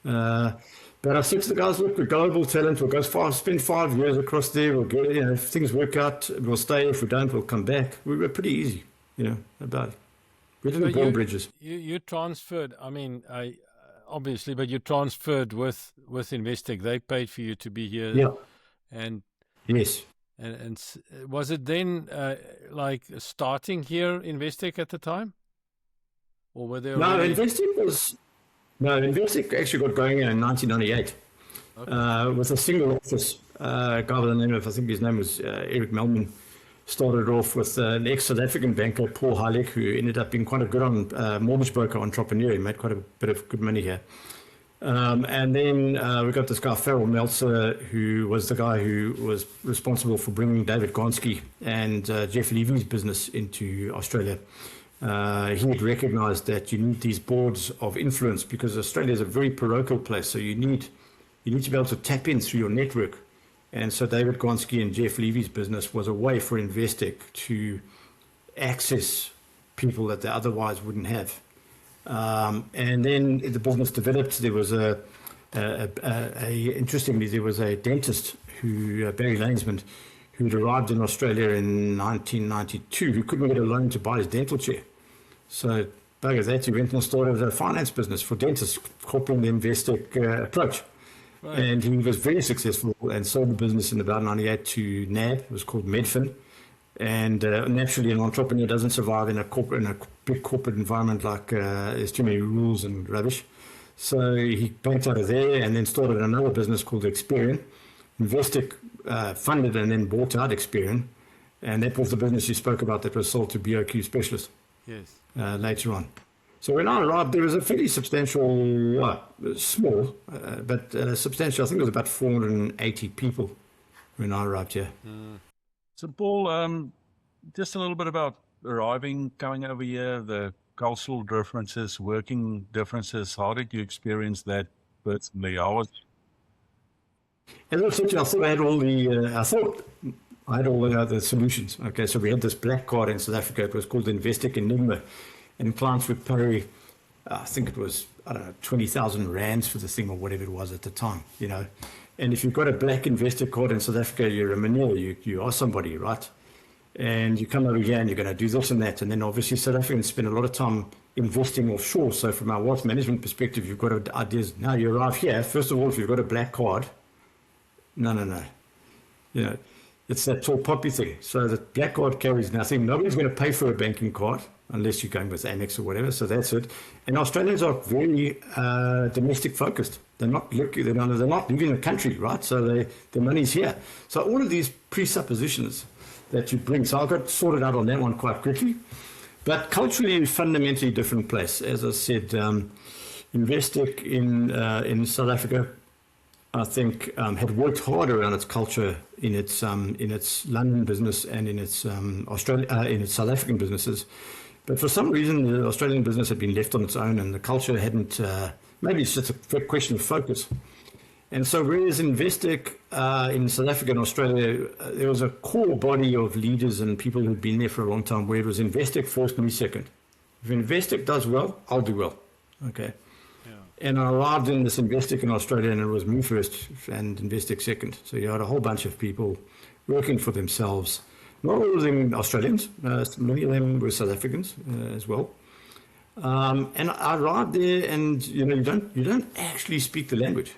But I said to the guys, look, we're global talent. We'll go far, spend 5 years across there. We'll go, if things work out, we'll stay. If we don't, we'll come back. We were pretty easy, about it. We didn't burn bridges. You transferred, obviously, but you transferred with Investec. They paid for you to be here. Yeah. And yes. And was it then like starting here, Investec at the time? Or were there Investec actually got going in 1998 with a single office. A guy by the name of, I think his name was Eric Melman, started off with an ex-South African banker, Paul Hanley, who ended up being quite a good mortgage broker entrepreneur. He made quite a bit of good money here. And then we got this guy, Farrell Meltzer, who was the guy who was responsible for bringing David Gonski and Jeff Levy's business into Australia. He had recognized that you need these boards of influence because Australia is a very parochial place. So you need to be able to tap in through your network. And so David Gonski and Jeff Levy's business was a way for Investec to access people that they otherwise wouldn't have. And then the business developed. There was interestingly, there was a dentist Barry Lanesman, who'd arrived in Australia in 1992, who couldn't get a loan to buy his dental chair. So, bugger that, he went and started a finance business for dentists, copying the Investec approach. Right. And he was very successful and sold the business in about 98 to NAB. It was called Medfin. And naturally, an entrepreneur doesn't survive in a big corporate environment like there's too many rules and rubbish. So he banked out of there and then started another business called Experian. Investec funded and then bought out Experian. And that was the business you spoke about that was sold to BOQ Specialist later on. So when I arrived, there was a fairly substantial, small, but substantial, I think it was about 480 people when I arrived here. So, Paul, just a little bit about arriving, coming over here, the cultural differences, working differences. How did you experience that personally? As I said, I thought I had all the other solutions. Okay, so we had this black card in South Africa. It was called Investec Enigma, and clients would pay, I think it was, 20,000 rands for the thing or whatever it was at the time, And if you've got a black Investec card in South Africa, you're a manure, you are somebody, right? And you come over here and you're going to do this and that. And then obviously South Africans spend a lot of time investing offshore. So from our wealth management perspective, you've got ideas. Now you arrive here, first of all, if you've got a black card, no. It's that tall poppy thing. So the black card carries nothing. Nobody's going to pay for a banking card unless you're going with Amex or whatever. So that's it. And Australians are very domestic focused. They're not leaving the country, right? So their money's here. So all of these presuppositions that you bring. So I got sorted out on that one quite quickly. But culturally, a fundamentally different place. As I said, Investec in South Africa, I think, had worked hard around its culture in its London business and in its in its South African businesses. But for some reason, the Australian business had been left on its own, and the culture hadn't. Maybe it's just a question of focus. And so, whereas Investec in South Africa and Australia, there was a core body of leaders and people who'd been there for a long time, where it was Investec first, me second. If Investec does well, I'll do well. Okay. And I arrived in this Investec in Australia, and it was me first and Investec second. So you had a whole bunch of people working for themselves. Not all of them Australians. Many of them were South Africans as well. And I arrived there, and you don't actually speak the language.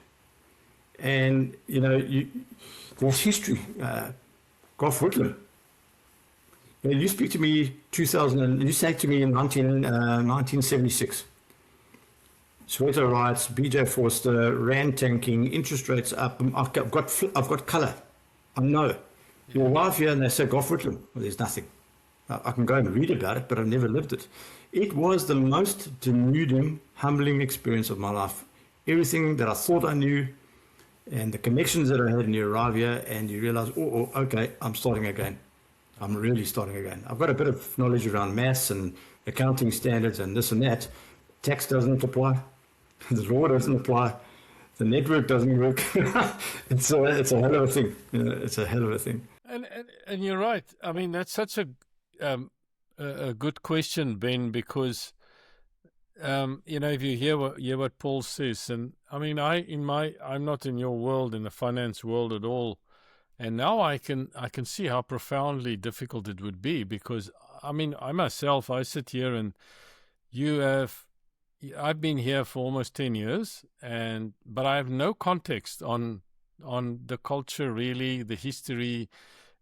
And there's history. Gough Whitlam. You speak to me 2000, and you say to me in 1976. Soweto riots, BJ Forster, Rand tanking, interest rates up. I've got colour. I know. You arrive here and they say Gough Whitlam. Well, there's nothing. I can go and read about it, but I've never lived it. It was the most denuding, humbling experience of my life. Everything that I thought I knew, and the connections that I had, and you arrive here and you realize, okay, I'm starting again. I'm really starting again. I've got a bit of knowledge around maths and accounting standards and this and that. Tax doesn't apply. The law doesn't apply. the network doesn't work. It's a hell of a thing. It's a hell of a thing. And you're right. I mean, that's such a good question, Ben, because if you hear what Paul says, and I mean, I'm not in your world, in the finance world at all, and now I can see how profoundly difficult it would be, because I mean, I sit here, and I've been here for almost 10 years, but I have no context on the culture, really, the history,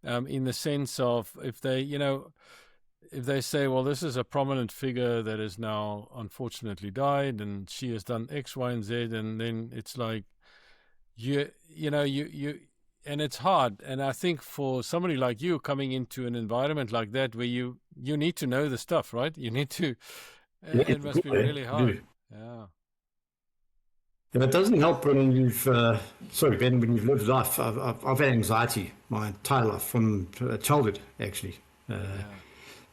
in the sense of if they say, well, this is a prominent figure that has now unfortunately died, and she has done X, Y, and Z, and then it's like you and it's hard. And I think for somebody like you coming into an environment like that, where you need to know the stuff, right? You need to. It must be really hard. Yeah. And it doesn't help when you've, Ben, when you've lived life. I've had anxiety my entire life, from childhood, actually.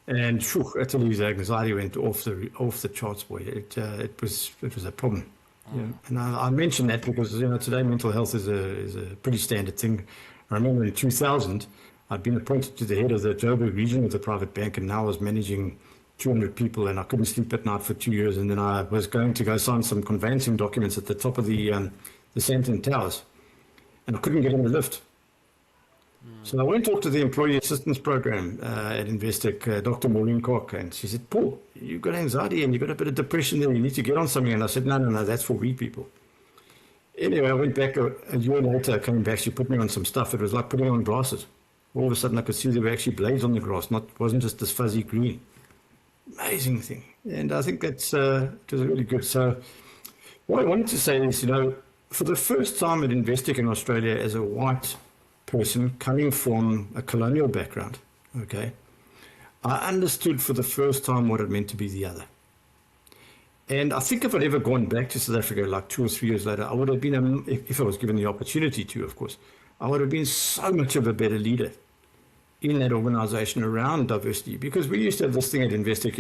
And I tell you, the anxiety went off the charts, boy. It was a problem. Yeah. And I mention that because today mental health is a pretty standard thing. I remember in 2000, I'd been appointed to the head of the Joburg region of the private bank, and now I was managing 200 people, and I couldn't sleep at night for 2 years. And then I was going to go sign some conveyancing documents at the top of the Sandton Towers, and I couldn't get in the lift. So I went to talk to the Employee Assistance Program at Investec, Dr. Maureen Koch, and she said, Paul, you've got anxiety and you've got a bit of depression there, you need to get on something. And I said, no, that's for weak people. Anyway, I went back a year later, came back, she put me on some stuff. It was like putting on glasses. All of a sudden I could see there were actually blades on the grass, wasn't just this fuzzy green. Amazing thing. And I think it was really good. So what I wanted to say is, for the first time at Investec in Australia, as a white person coming from a colonial background, okay, I understood for the first time what it meant to be the other. And I think if I'd ever gone back to South Africa like 2 or 3 years later, I would have been, if I was given the opportunity to, of course, I would have been so much of a better leader in that organization around diversity, because we used to have this thing at Investec,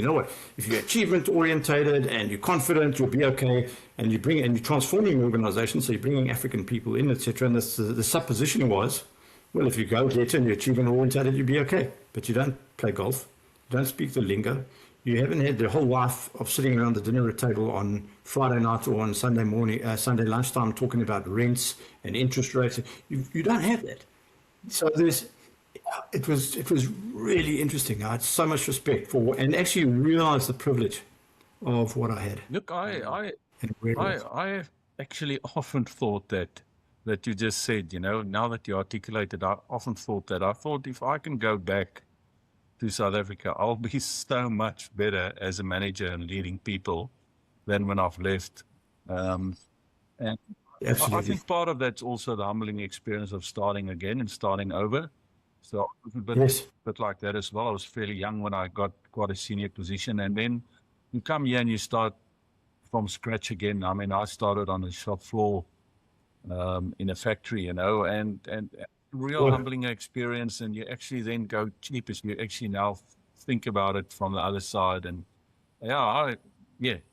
if you're achievement orientated and you're confident, you'll be okay, and you're transforming the organization, so you're bringing African people in, etc. And the supposition was, well, if you go get and you're achievement orientated, you'll be okay. But you don't play golf, you don't speak the lingo, you haven't had the whole life of sitting around the dinner table on Friday night or on Sunday morning, Sunday lunchtime, talking about rents and interest rates. You don't have that. So it was really interesting. I had so much respect for, and actually realized the privilege of what I had. Look, I actually often thought that you just said, now that you articulated, I often thought that. I thought if I can go back to South Africa, I'll be so much better as a manager and leading people than when I've left. And Absolutely. I think part of that's also the humbling experience of starting again and starting over. So it was a bit like that as well. I was fairly young when I got quite a senior position, and then you come here and you start from scratch again. I mean, I started on the shop floor in a factory, and real humbling experience. And you actually then go cheap as you actually now think about it from the other side. And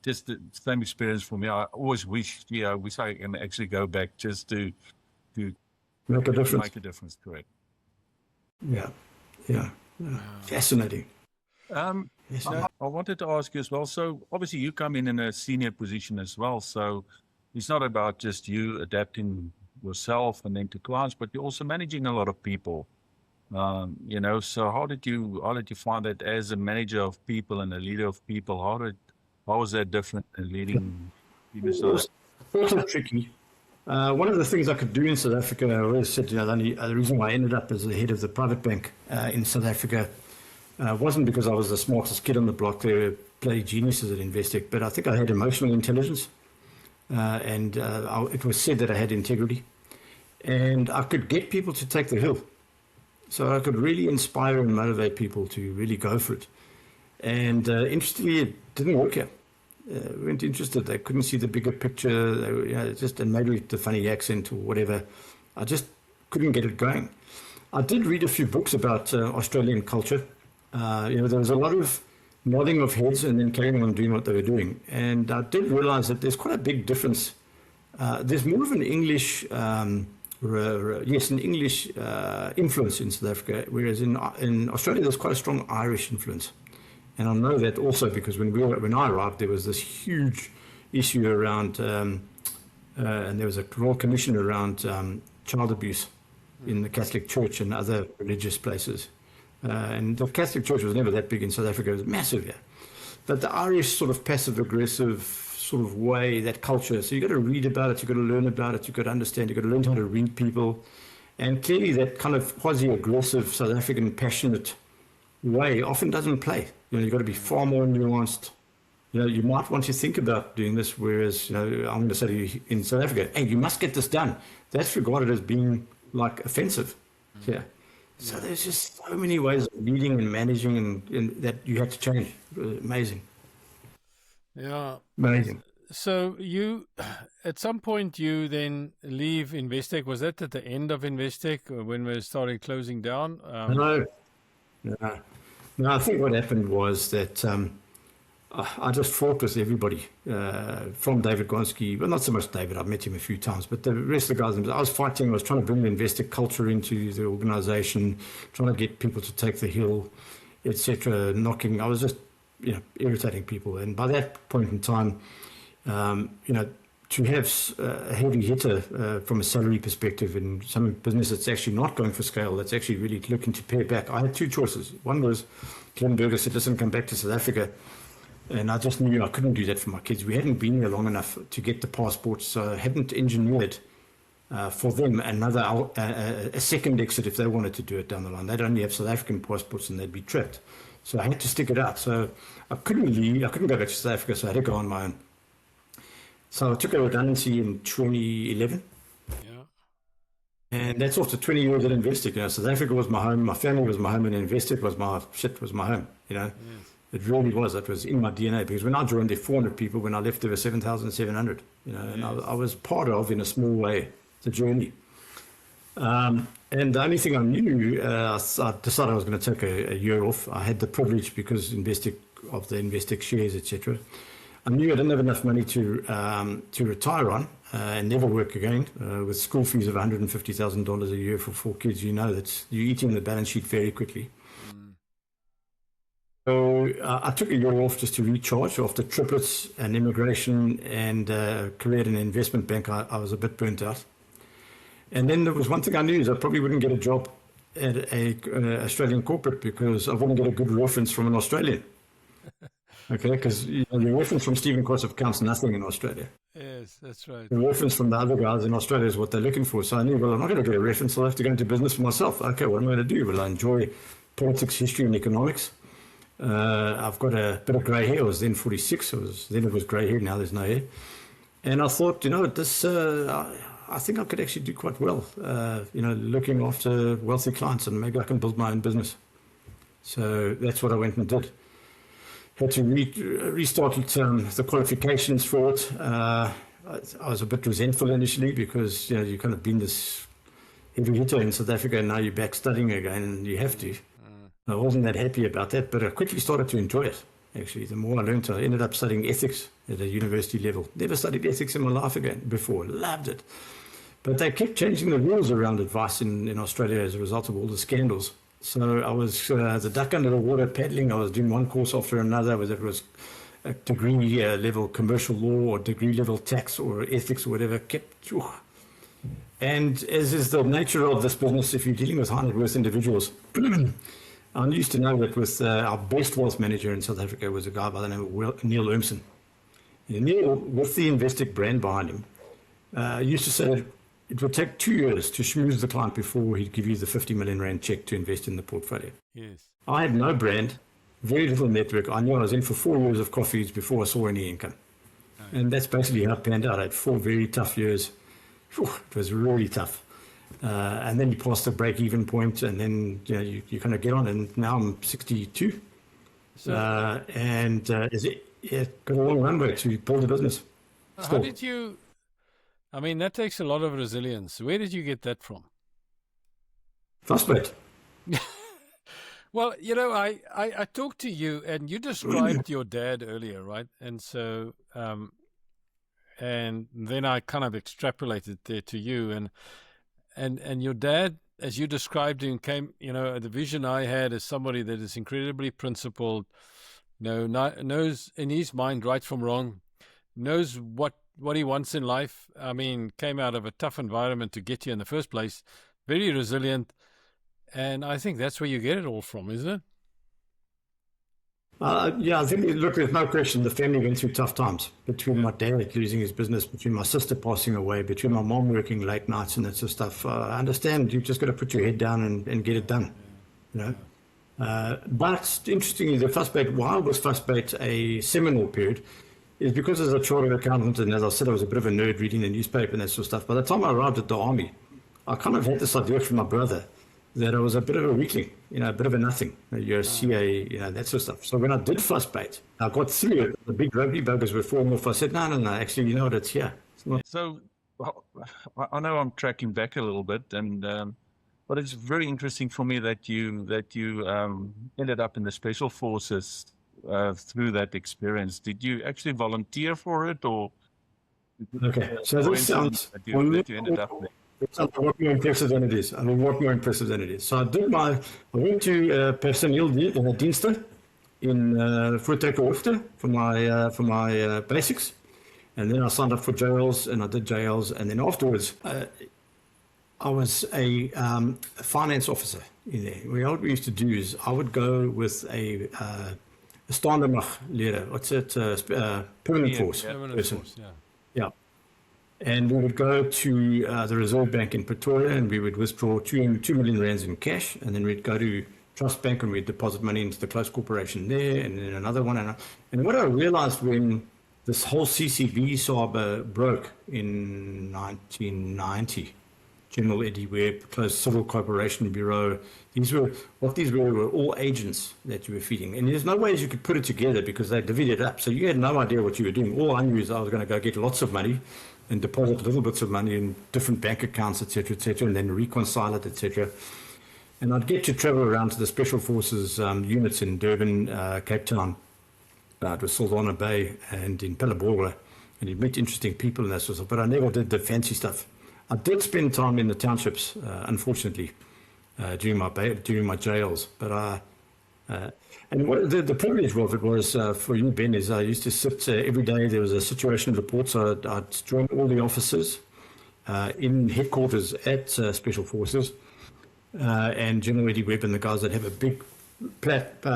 just the same experience for me. I always wish I can actually go back just to make a difference. Make a difference, correct. Yeah. Fascinating. I wanted to ask you as well. So obviously you come in a senior position as well. So it's not about just you adapting yourself and then to clients, but you're also managing a lot of people. So how did you find that as a manager of people and a leader of people? How was that different than leading people? It was also tricky. One of the things I could do in South Africa, I always said, the reason why I ended up as the head of the private bank in South Africa wasn't because I was the smartest kid on the block. There were bloody geniuses at Investec, but I think I had emotional intelligence, and it was said that I had integrity, and I could get people to take the hill. So I could really inspire and motivate people to really go for it. And interestingly, it didn't work out. Weren't interested. They couldn't see the bigger picture. They were, and maybe the funny accent or whatever. I just couldn't get it going. I did read a few books about Australian culture. There was a lot of nodding of heads and then carrying on doing what they were doing. And I did realize that there's quite a big difference there's more of an English, an English influence in South Africa, whereas in Australia there's quite a strong Irish influence. And I know that also because when I arrived, there was this huge issue around, and there was a Royal Commission around child abuse in the Catholic Church and other religious places. And the Catholic Church was never that big in South Africa. It was massive, yeah. But the Irish sort of passive-aggressive sort of way, that culture. So you've got to read about it, you've got to learn about it, you've got to understand, you've got to learn how to read people. And clearly that kind of quasi-aggressive South African passionate way often doesn't play. You've got to be far more nuanced. You might want to think about doing this, whereas, I'm going to say to you in South Africa, hey, you must get this done. That's regarded as being like offensive. Yeah. So there's just so many ways of leading and managing and that you had to change. Amazing. Yeah. Amazing. So you, at some point, you then leave Investec. Was that at the end of Investec when we started closing down? No. No, I think what happened was that I just fought with everybody from David Gonski, well, not so much David, I've met him a few times, but the rest of the guys, I was fighting, I was trying to bring the Investec culture into the organization, trying to get people to take the hill, etc., I was just, irritating people. And by that point in time, to have a heavy hitter from a salary perspective in some business that's actually not going for scale, that's actually really looking to pare back, I had two choices. One was Glenn Berger said, listen, come back to South Africa. And I just knew I couldn't do that for my kids. We hadn't been here long enough to get the passports, so I hadn't engineered for them a second exit if they wanted to do it down the line. They'd only have South African passports and they'd be trapped. So I had to stick it out. So I couldn't leave. I couldn't go back to South Africa, so I had to go on my own. So I took a redundancy in 2011. Yeah. And that's after 20 years at Investec. South Africa was my home, my family was my home, and Investec was my home, Yes. It really was. That was in my DNA, because when I joined, there were 400 people. When I left, there were 7,700. And I was part of, in a small way, the journey. And the only thing I knew, I decided I was going to take a year off. I had the privilege, because of the Investec shares, etc. I knew I didn't have enough money to retire on and never work again. With school fees of $150,000 a year for 4 kids, that you're eating the balance sheet very quickly. So I took a year off just to recharge after triplets and immigration and career in an investment bank. I was a bit burnt out. And then there was one thing I knew, is I probably wouldn't get a job at an Australian corporate, because I wouldn't get a good reference from an Australian. Okay, because the reference from Stephen Kossov counts nothing in Australia. Yes, that's right. The reference from the other guys in Australia is what they're looking for. So I knew, well, I'm not going to get a reference. I'll have to go into business for myself. Okay, what am I going to do? Well, I enjoy politics, history, and economics. I've got a bit of grey hair. I was then 46. Then it was grey hair. Now there's no hair. And I thought, this, I think I could actually do quite well, looking after wealthy clients, and maybe I can build my own business. So that's what I went and did. Had to restart the qualifications for it. I was a bit resentful initially, because, you've kind of been this heavy hitter in South Africa, and now you're back studying again, and you have to. I wasn't that happy about that, but I quickly started to enjoy it, actually. The more I learned, I ended up studying ethics at a university level. Never studied ethics in my life again before. Loved it. But they kept changing the rules around advice in Australia as a result of all the scandals. So I was the duck under the water paddling. I was doing one course after another, whether it was a degree level commercial law or degree level tax or ethics or whatever. And as is the nature of this business, if you're dealing with high net worth individuals, I used to know that with our best wealth manager in South Africa was a guy by the name of Neil Urmson. And Neil, with the Investec brand behind him, used to say that it would take 2 years to schmooze the client before he'd give you the 50 million rand check to invest in the portfolio. Yes. I had no brand, very little network. I knew I was in for 4 years of coffees before I saw any income. Oh. And that's basically how it panned out. I had 4 very tough years. It was really tough. And then you pass the break-even point, and then you kind of get on. And now I'm 62, so, got a long runway to build a business. How did you? I mean, that takes a lot of resilience. Where did you get that from? Vasbyt. Well, I talked to you, and you described your dad earlier, right? And so, and then I kind of extrapolated there to you, and your dad, as you described him, came, the vision I had as somebody that is incredibly principled, knows in his mind right from wrong, knows what he wants in life. I mean, came out of a tough environment to get here in the first place, very resilient, and I think that's where you get it all from, isn't it? Yeah, I think, look, there's no question the family went through tough times, between my dad losing his business, between my sister passing away, between my mom working late nights and that sort of stuff. I understand you've just got to put your head down and get it done, But interestingly, the vasbyt, why was vasbyt a seminal period, is because as a chartered accountant, and as I said, I was a bit of a nerd reading the newspaper and that sort of stuff. By the time I arrived at the army, I kind of had this idea from my brother that I was a bit of a weakling, a bit of a nothing. You're a CA, that sort of stuff. So when I did vasbyt, I got through it. The big rugby buggers were falling off. I said, no, actually, it's here. It's not. So I know I'm tracking back a little bit, but it's very interesting for me that you ended up in the special forces through that experience. Did you actually volunteer for it, or? Okay, so this sounds that you ended up there? What more impressive than it is. What more impressive than it is. So I went to personnel diensten in Voortrekkerhoofde for my basics, and then I signed up for jails, and I did jails, and then afterwards I was a finance officer in there. What we used to do is I would go with a standemaglede, what's it, permanent force person. Yeah. And we would go to the Reserve Bank in Pretoria, and we would withdraw 2 million rands in cash, and then we'd go to Trust Bank and we'd deposit money into the Close Corporation there, and then another one. And what I realized when this whole CCB saga broke in 1990, General Eddie Webb, Close Civil Corporation Bureau, these were all agents that you were feeding. And there's no ways you could put it together because they divvied it up. So you had no idea what you were doing. All I knew is I was going to go get lots of money and deposit little bits of money in different bank accounts, et cetera, and then reconcile it, et cetera. And I'd get to travel around to the Special Forces units in Durban, Cape Town, it was Saldanha Bay, and in Phalaborwa, and you'd meet interesting people and that sort of stuff, but I never did the fancy stuff. I did spend time in the townships, unfortunately, during my jails, but and what the privilege of it was for you, Ben, is I used to sit every day. There was a situation report, so I'd join all the officers in headquarters at Special Forces, and General Eddie Webb and the guys that have a big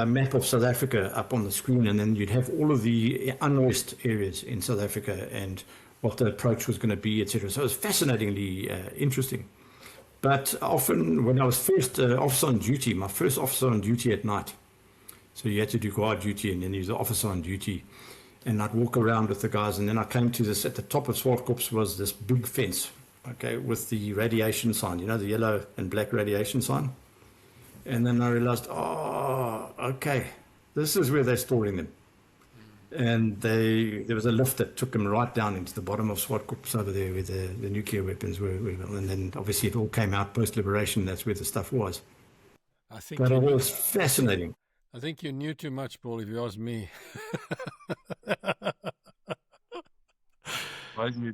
map of South Africa up on the screen, and then you'd have all of the unrest areas in South Africa and what the approach was going to be, etc. So it was fascinatingly interesting. But often when I was first officer on duty, my first officer on duty at night, so you had to do guard duty and then you was the officer on duty, and I'd walk around with the guys, and then I came to this, at the top of Swartkops was this big fence, okay, with the radiation sign, the yellow and black radiation sign. And then I realized, okay, this is where they're storing them. And there was a lift that took them right down into the bottom of Swartkops over there where the nuclear weapons were. And then obviously it all came out post-liberation. That's where the stuff was. But it was fascinating. I think you knew too much, Paul, if you ask me.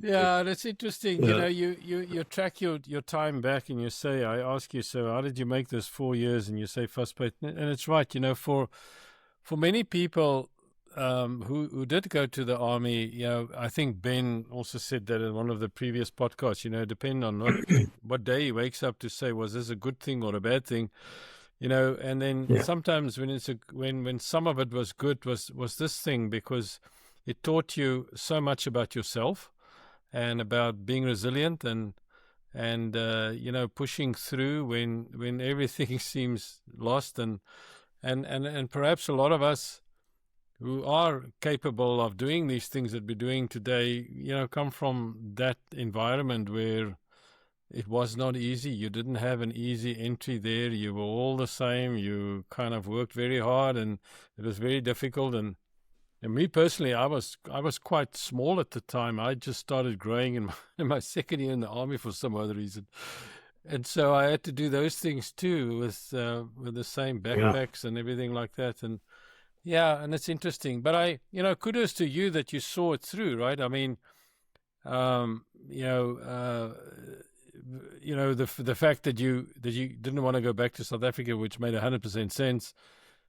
Yeah, that's interesting. Yeah. You track your time back and you say, I ask you, so how did you make this 4 years? And you say vasbyt. And it's right, for many people who did go to the army, I think Ben also said that in one of the previous podcasts, depending on what day he wakes up to say, was this a good thing or a bad thing? And then sometimes when some of it was good was this thing, because it taught you so much about yourself and about being resilient and pushing through when everything seems lost, and perhaps a lot of us who are capable of doing these things that we're doing today, come from that environment where it was not easy. You didn't have an easy entry there. You were all the same. You kind of worked very hard, and it was very difficult. And me personally, I was quite small at the time. I just started growing in my second year in the army for some other reason, and so I had to do those things too with the same backpacks and everything like that. And and it's interesting. But kudos to you that you saw it through, right? I mean, You know, the fact that you didn't want to go back to South Africa, which made 100% sense,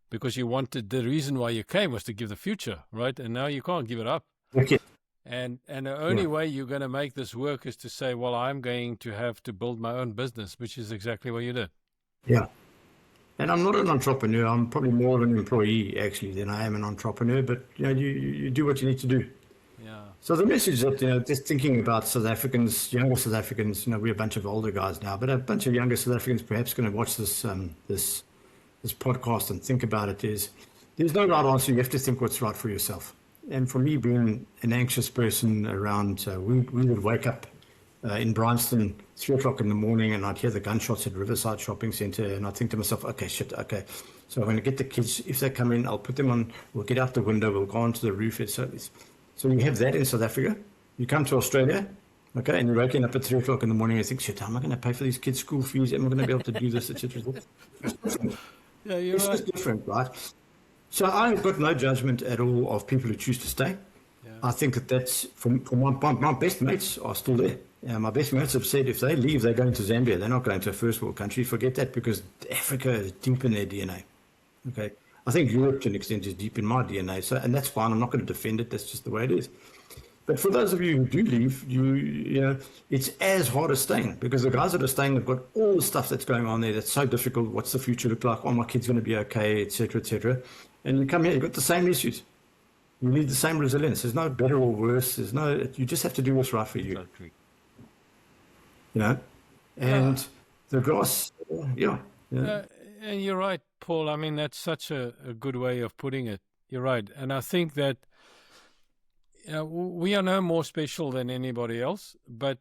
because you wanted, the reason why you came was to give the future, right? And now you can't give it up. Okay. And the only way you're going to make this work is to say, well, I'm going to have to build my own business, which is exactly what you did. Yeah. And I'm not an entrepreneur. I'm probably more of an employee, actually, than I am an entrepreneur. But, you do what you need to do. Yeah. So the message that, just thinking about South Africans, younger South Africans, we're a bunch of older guys now, but a bunch of younger South Africans perhaps going to watch this podcast and think about it is, there's no right answer. You have to think what's right for yourself. And for me, being an anxious person around, we would wake up in Bryanston 3 o'clock in the morning, and I'd hear the gunshots at Riverside Shopping Centre, and I'd think to myself, okay, so I'm going to get the kids. If they come in, I'll put them on, we'll get out the window, we'll go onto the roof. So you have that in South Africa. You come to Australia, okay, and you're waking up at 3 o'clock in the morning and you think, shit, how am I going to pay for these kids' school fees? Am I going to be able to do this, etc.? Yeah, you're it's right. just different, right? So I've got no judgment at all of people who choose to stay. Yeah. I think that's, for my best mates are still there. My best mates have said if they leave, they're going to Zambia. They're not going to a first world country. Forget that, because Africa is deep in their DNA. Okay, I think Europe to an extent is deep in my DNA. So, and that's fine. I'm not going to defend it. That's just the way it is. But for those of you who do leave, it's as hard as staying, because the guys that are staying have got all the stuff that's going on there that's so difficult. What's the future look like? Oh, my kid's going to be okay, etc., etc. And you come here, you've got the same issues. You need the same resilience. There's no better or worse. You just have to do what's right for you. Exactly. And the grass, and you're right, Paul. I mean, that's such a good way of putting it. You're right. And I think that we are no more special than anybody else, but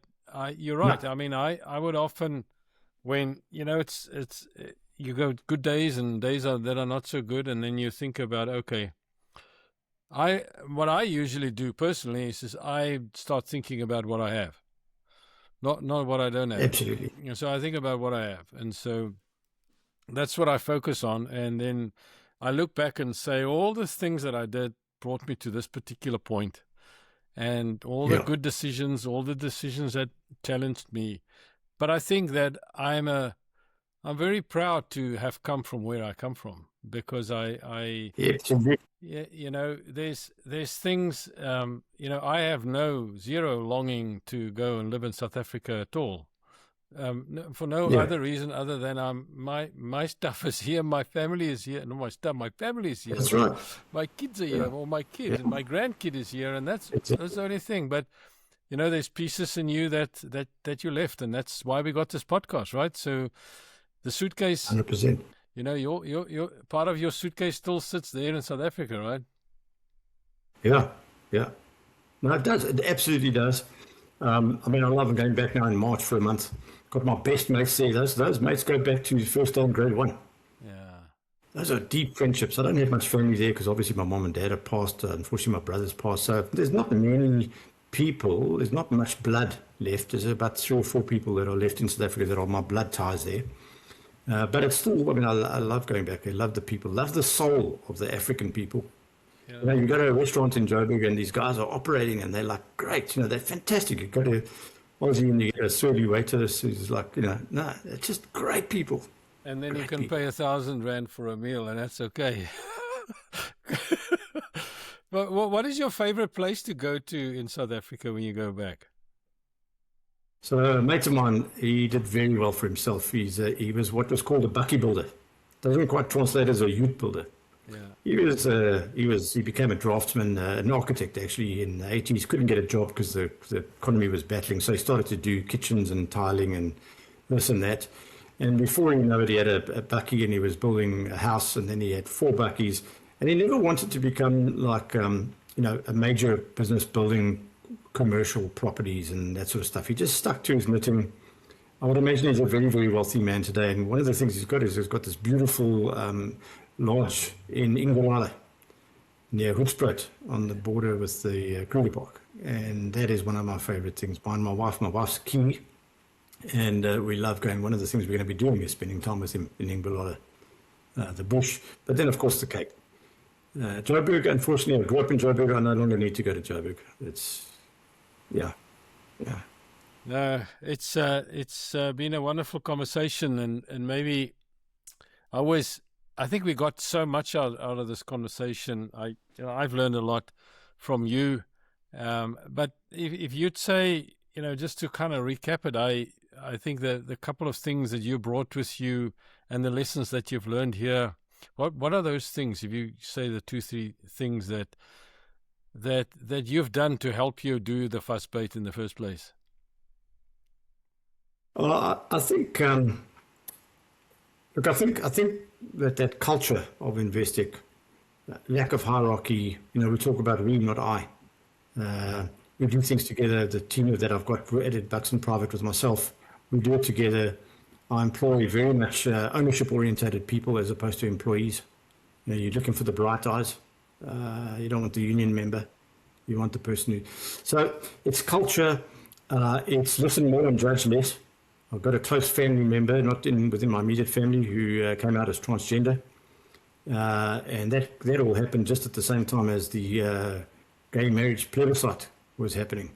you're right. No. I mean, I would often, when, it's you go good days and days that are not so good, and then you think about, okay, what I usually do personally is I start thinking about what I have. Not what I don't have. Absolutely. So I think about what I have. And so that's what I focus on. And then I look back and say, all the things that I did brought me to this particular point. And all the good decisions, all the decisions that challenged me. But I think that I'm very proud to have come from where I come from, because there's things, I have zero longing to go and live in South Africa at all. For no other reason other than my stuff is here, my family is here, my family is here. That's right. My kids are here, or my kid and my grandkid is here, and that's the only thing. But there's pieces in you that you left, and that's why we got this podcast, right? So the suitcase, 100%. Your part of your suitcase still sits there in South Africa, right? Yeah. No, it does. It absolutely does. I love going back now in March for a month. Got my best mates there. Those mates go back to first day in grade 1. Yeah. Those are deep friendships. I don't have much family there because obviously my mom and dad have passed. Unfortunately, my brother's passed. So there's not many people. There's not much blood left. There's about 3 or 4 people that are left in South Africa that are my blood ties there. But it's still, I love going back. I love the people, love the soul of the African people. Yeah. You go to a restaurant in Joburg and these guys are operating and they're like, great, they're fantastic. You go to Aussie and you get a surly waiter who's like, they're just great people. And then you can pay 1,000 rand for a meal, and that's okay. But what is your favorite place to go to in South Africa when you go back? So a mate of mine, he did very well for himself. He was what was called a bucky builder. Doesn't quite translate as a youth builder. Yeah. He became a draftsman, an architect actually in the 80s. Couldn't get a job because the economy was battling. So he started to do kitchens and tiling and this and that. And before he knew it, he had a bucky and he was building a house, and then he had 4 buckies. And he never wanted to become like, a major business building commercial properties and that sort of stuff. He just stuck to his knitting. I would imagine he's a very, very wealthy man today. And one of the things he's got is he's got this beautiful lodge in Ingwala near Hoedspruit on the border with the Kruger Park. And that is one of my favorite things. My wife's Kiwi, and we love going. One of the things we're going to be doing is spending time with him in Ingwala, the bush, but then of course the Cape. Joburg, unfortunately, I grew up in Joburg. I no longer need to go to Joburg. Yeah. No, it's been a wonderful conversation, and maybe I think we got so much out of this conversation. I've learned a lot from you, but if you'd say, just to kind of recap it, I think that the couple of things that you brought with you and the lessons that you've learned here, what are those things? If you say the 2-3 things that you've done to help you do the vasbyt in the first place. Well, I think, look, I think that culture of Investec, lack of hierarchy, we talk about we, not I. We do things together. The team that I've got at Buxton Private with myself, we do it together. I employ very much ownership-orientated people as opposed to employees. You're looking for the bright eyes. You don't want the union member. You want the person who... So it's culture. It's listen more and judge less. I've got a close family member, not within my immediate family, who came out as transgender. And that all happened just at the same time as the gay marriage plebiscite was happening.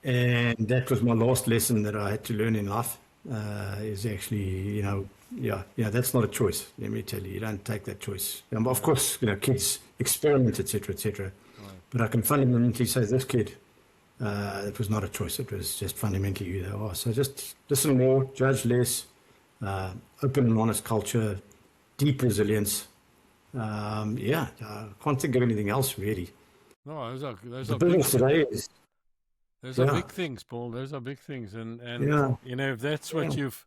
And that was my last lesson that I had to learn in life, is actually, that's not a choice. Let me tell you, you don't take that choice. Of course, kids experiment, etc., etc. Right. But I can fundamentally say this kid, it was not a choice. It was just fundamentally who they are. So just listen more, judge less, open and honest culture, deep resilience. I can't think of anything else really. No, those the are business big today is. Those are big things, Paul. Those are big things, and if that's what you've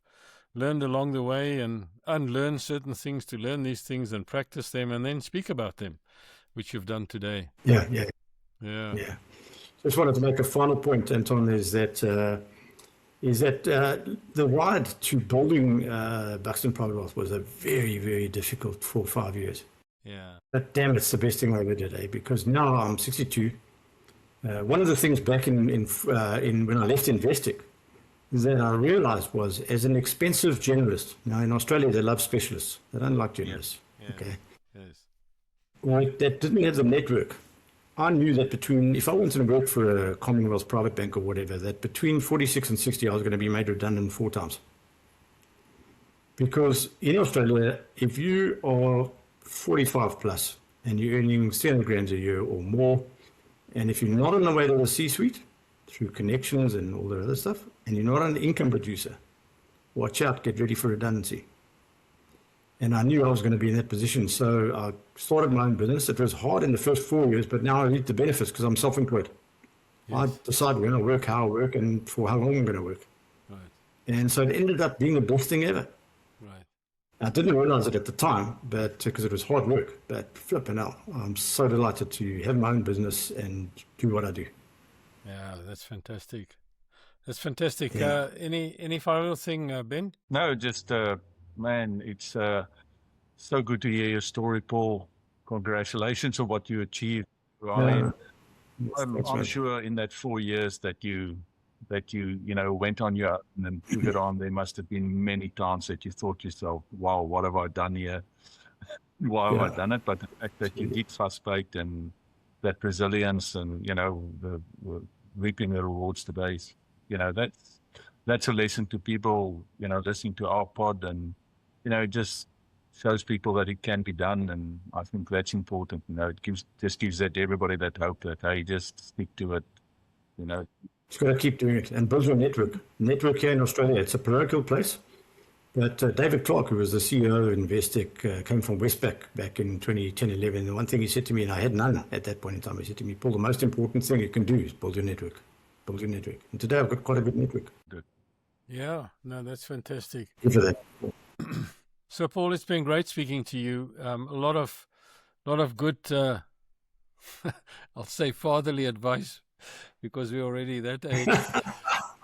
learned along the way, and unlearn certain things to learn these things and practice them, and then speak about them, which you've done today. Yeah. Just wanted to make a final point, Anton, is that the ride to building Buxton Private Wealth was a very, very difficult 4 or 5 years. Yeah. But damn, it's the best thing I ever did, because now I'm 62. One of the things back in when I left Investec is that I realized was, as an expensive generalist, now in Australia they love specialists. They don't like generalists. Yeah. Okay. Yes. Well, that didn't have the network. I knew that if I wanted to work for a Commonwealth private bank or whatever, that between 46 and 60 I was going to be made redundant 4 times. Because in Australia, if you are 45 plus and you're earning 300 grand a year or more, and if you're not on the way to the C-suite through connections and all the other stuff, and you're not an income producer, watch out, get ready for redundancy. And I knew I was going to be in that position, so I started my own business. It was hard in the first 4 years, but now I reap the benefits because I'm self-employed. Yes. I decide when I work, how I work, and for how long I'm going to work. Right. And so it ended up being the best thing ever. Right. I didn't realize it at the time, but because it was hard work. But flipping hell, I'm so delighted to have my own business and do what I do. Yeah, that's fantastic. That's fantastic. Yeah. Any final thing, Ben? No, just man, it's so good to hear your story, Paul. Congratulations on what you achieved. I'm sure in that 4 years that you went on your own and took it on, there must have been many times that you thought to yourself, wow, what have I done here? Why have I done it? But the fact that you did vasbyt and that resilience and, the reaping the rewards today, that's a lesson to people, listening to our pod, and, it just shows people that it can be done. And I think that's important. It gives that everybody that hope that, hey, just stick to it, Just got to keep doing it and build your network. Network here in Australia, it's a parochial place. But David Clark, who was the CEO of Investec, came from Westpac back in 2010, 11. The one thing he said to me, and I had none at that point in time, he said to me, Paul, the most important thing you can do is build your network. Build your network. And today I've got quite a good network. Good. Yeah, no, that's fantastic. Good for that. So, Paul, it's been great speaking to you. A lot of good, I'll say fatherly advice, because we're already that age.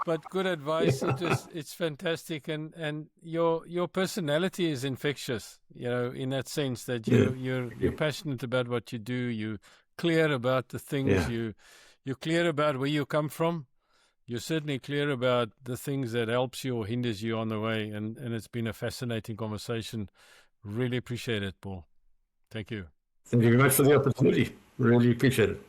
But good advice. Yeah. It's fantastic, and your personality is infectious. In that sense that you're passionate about what you do. You're clear about the things. Yeah. You're clear about where you come from. You're certainly clear about the things that helps you or hinders you on the way. And it's been a fascinating conversation. Really appreciate it, Paul. Thank you. Thank you very much for the opportunity. Really appreciate it.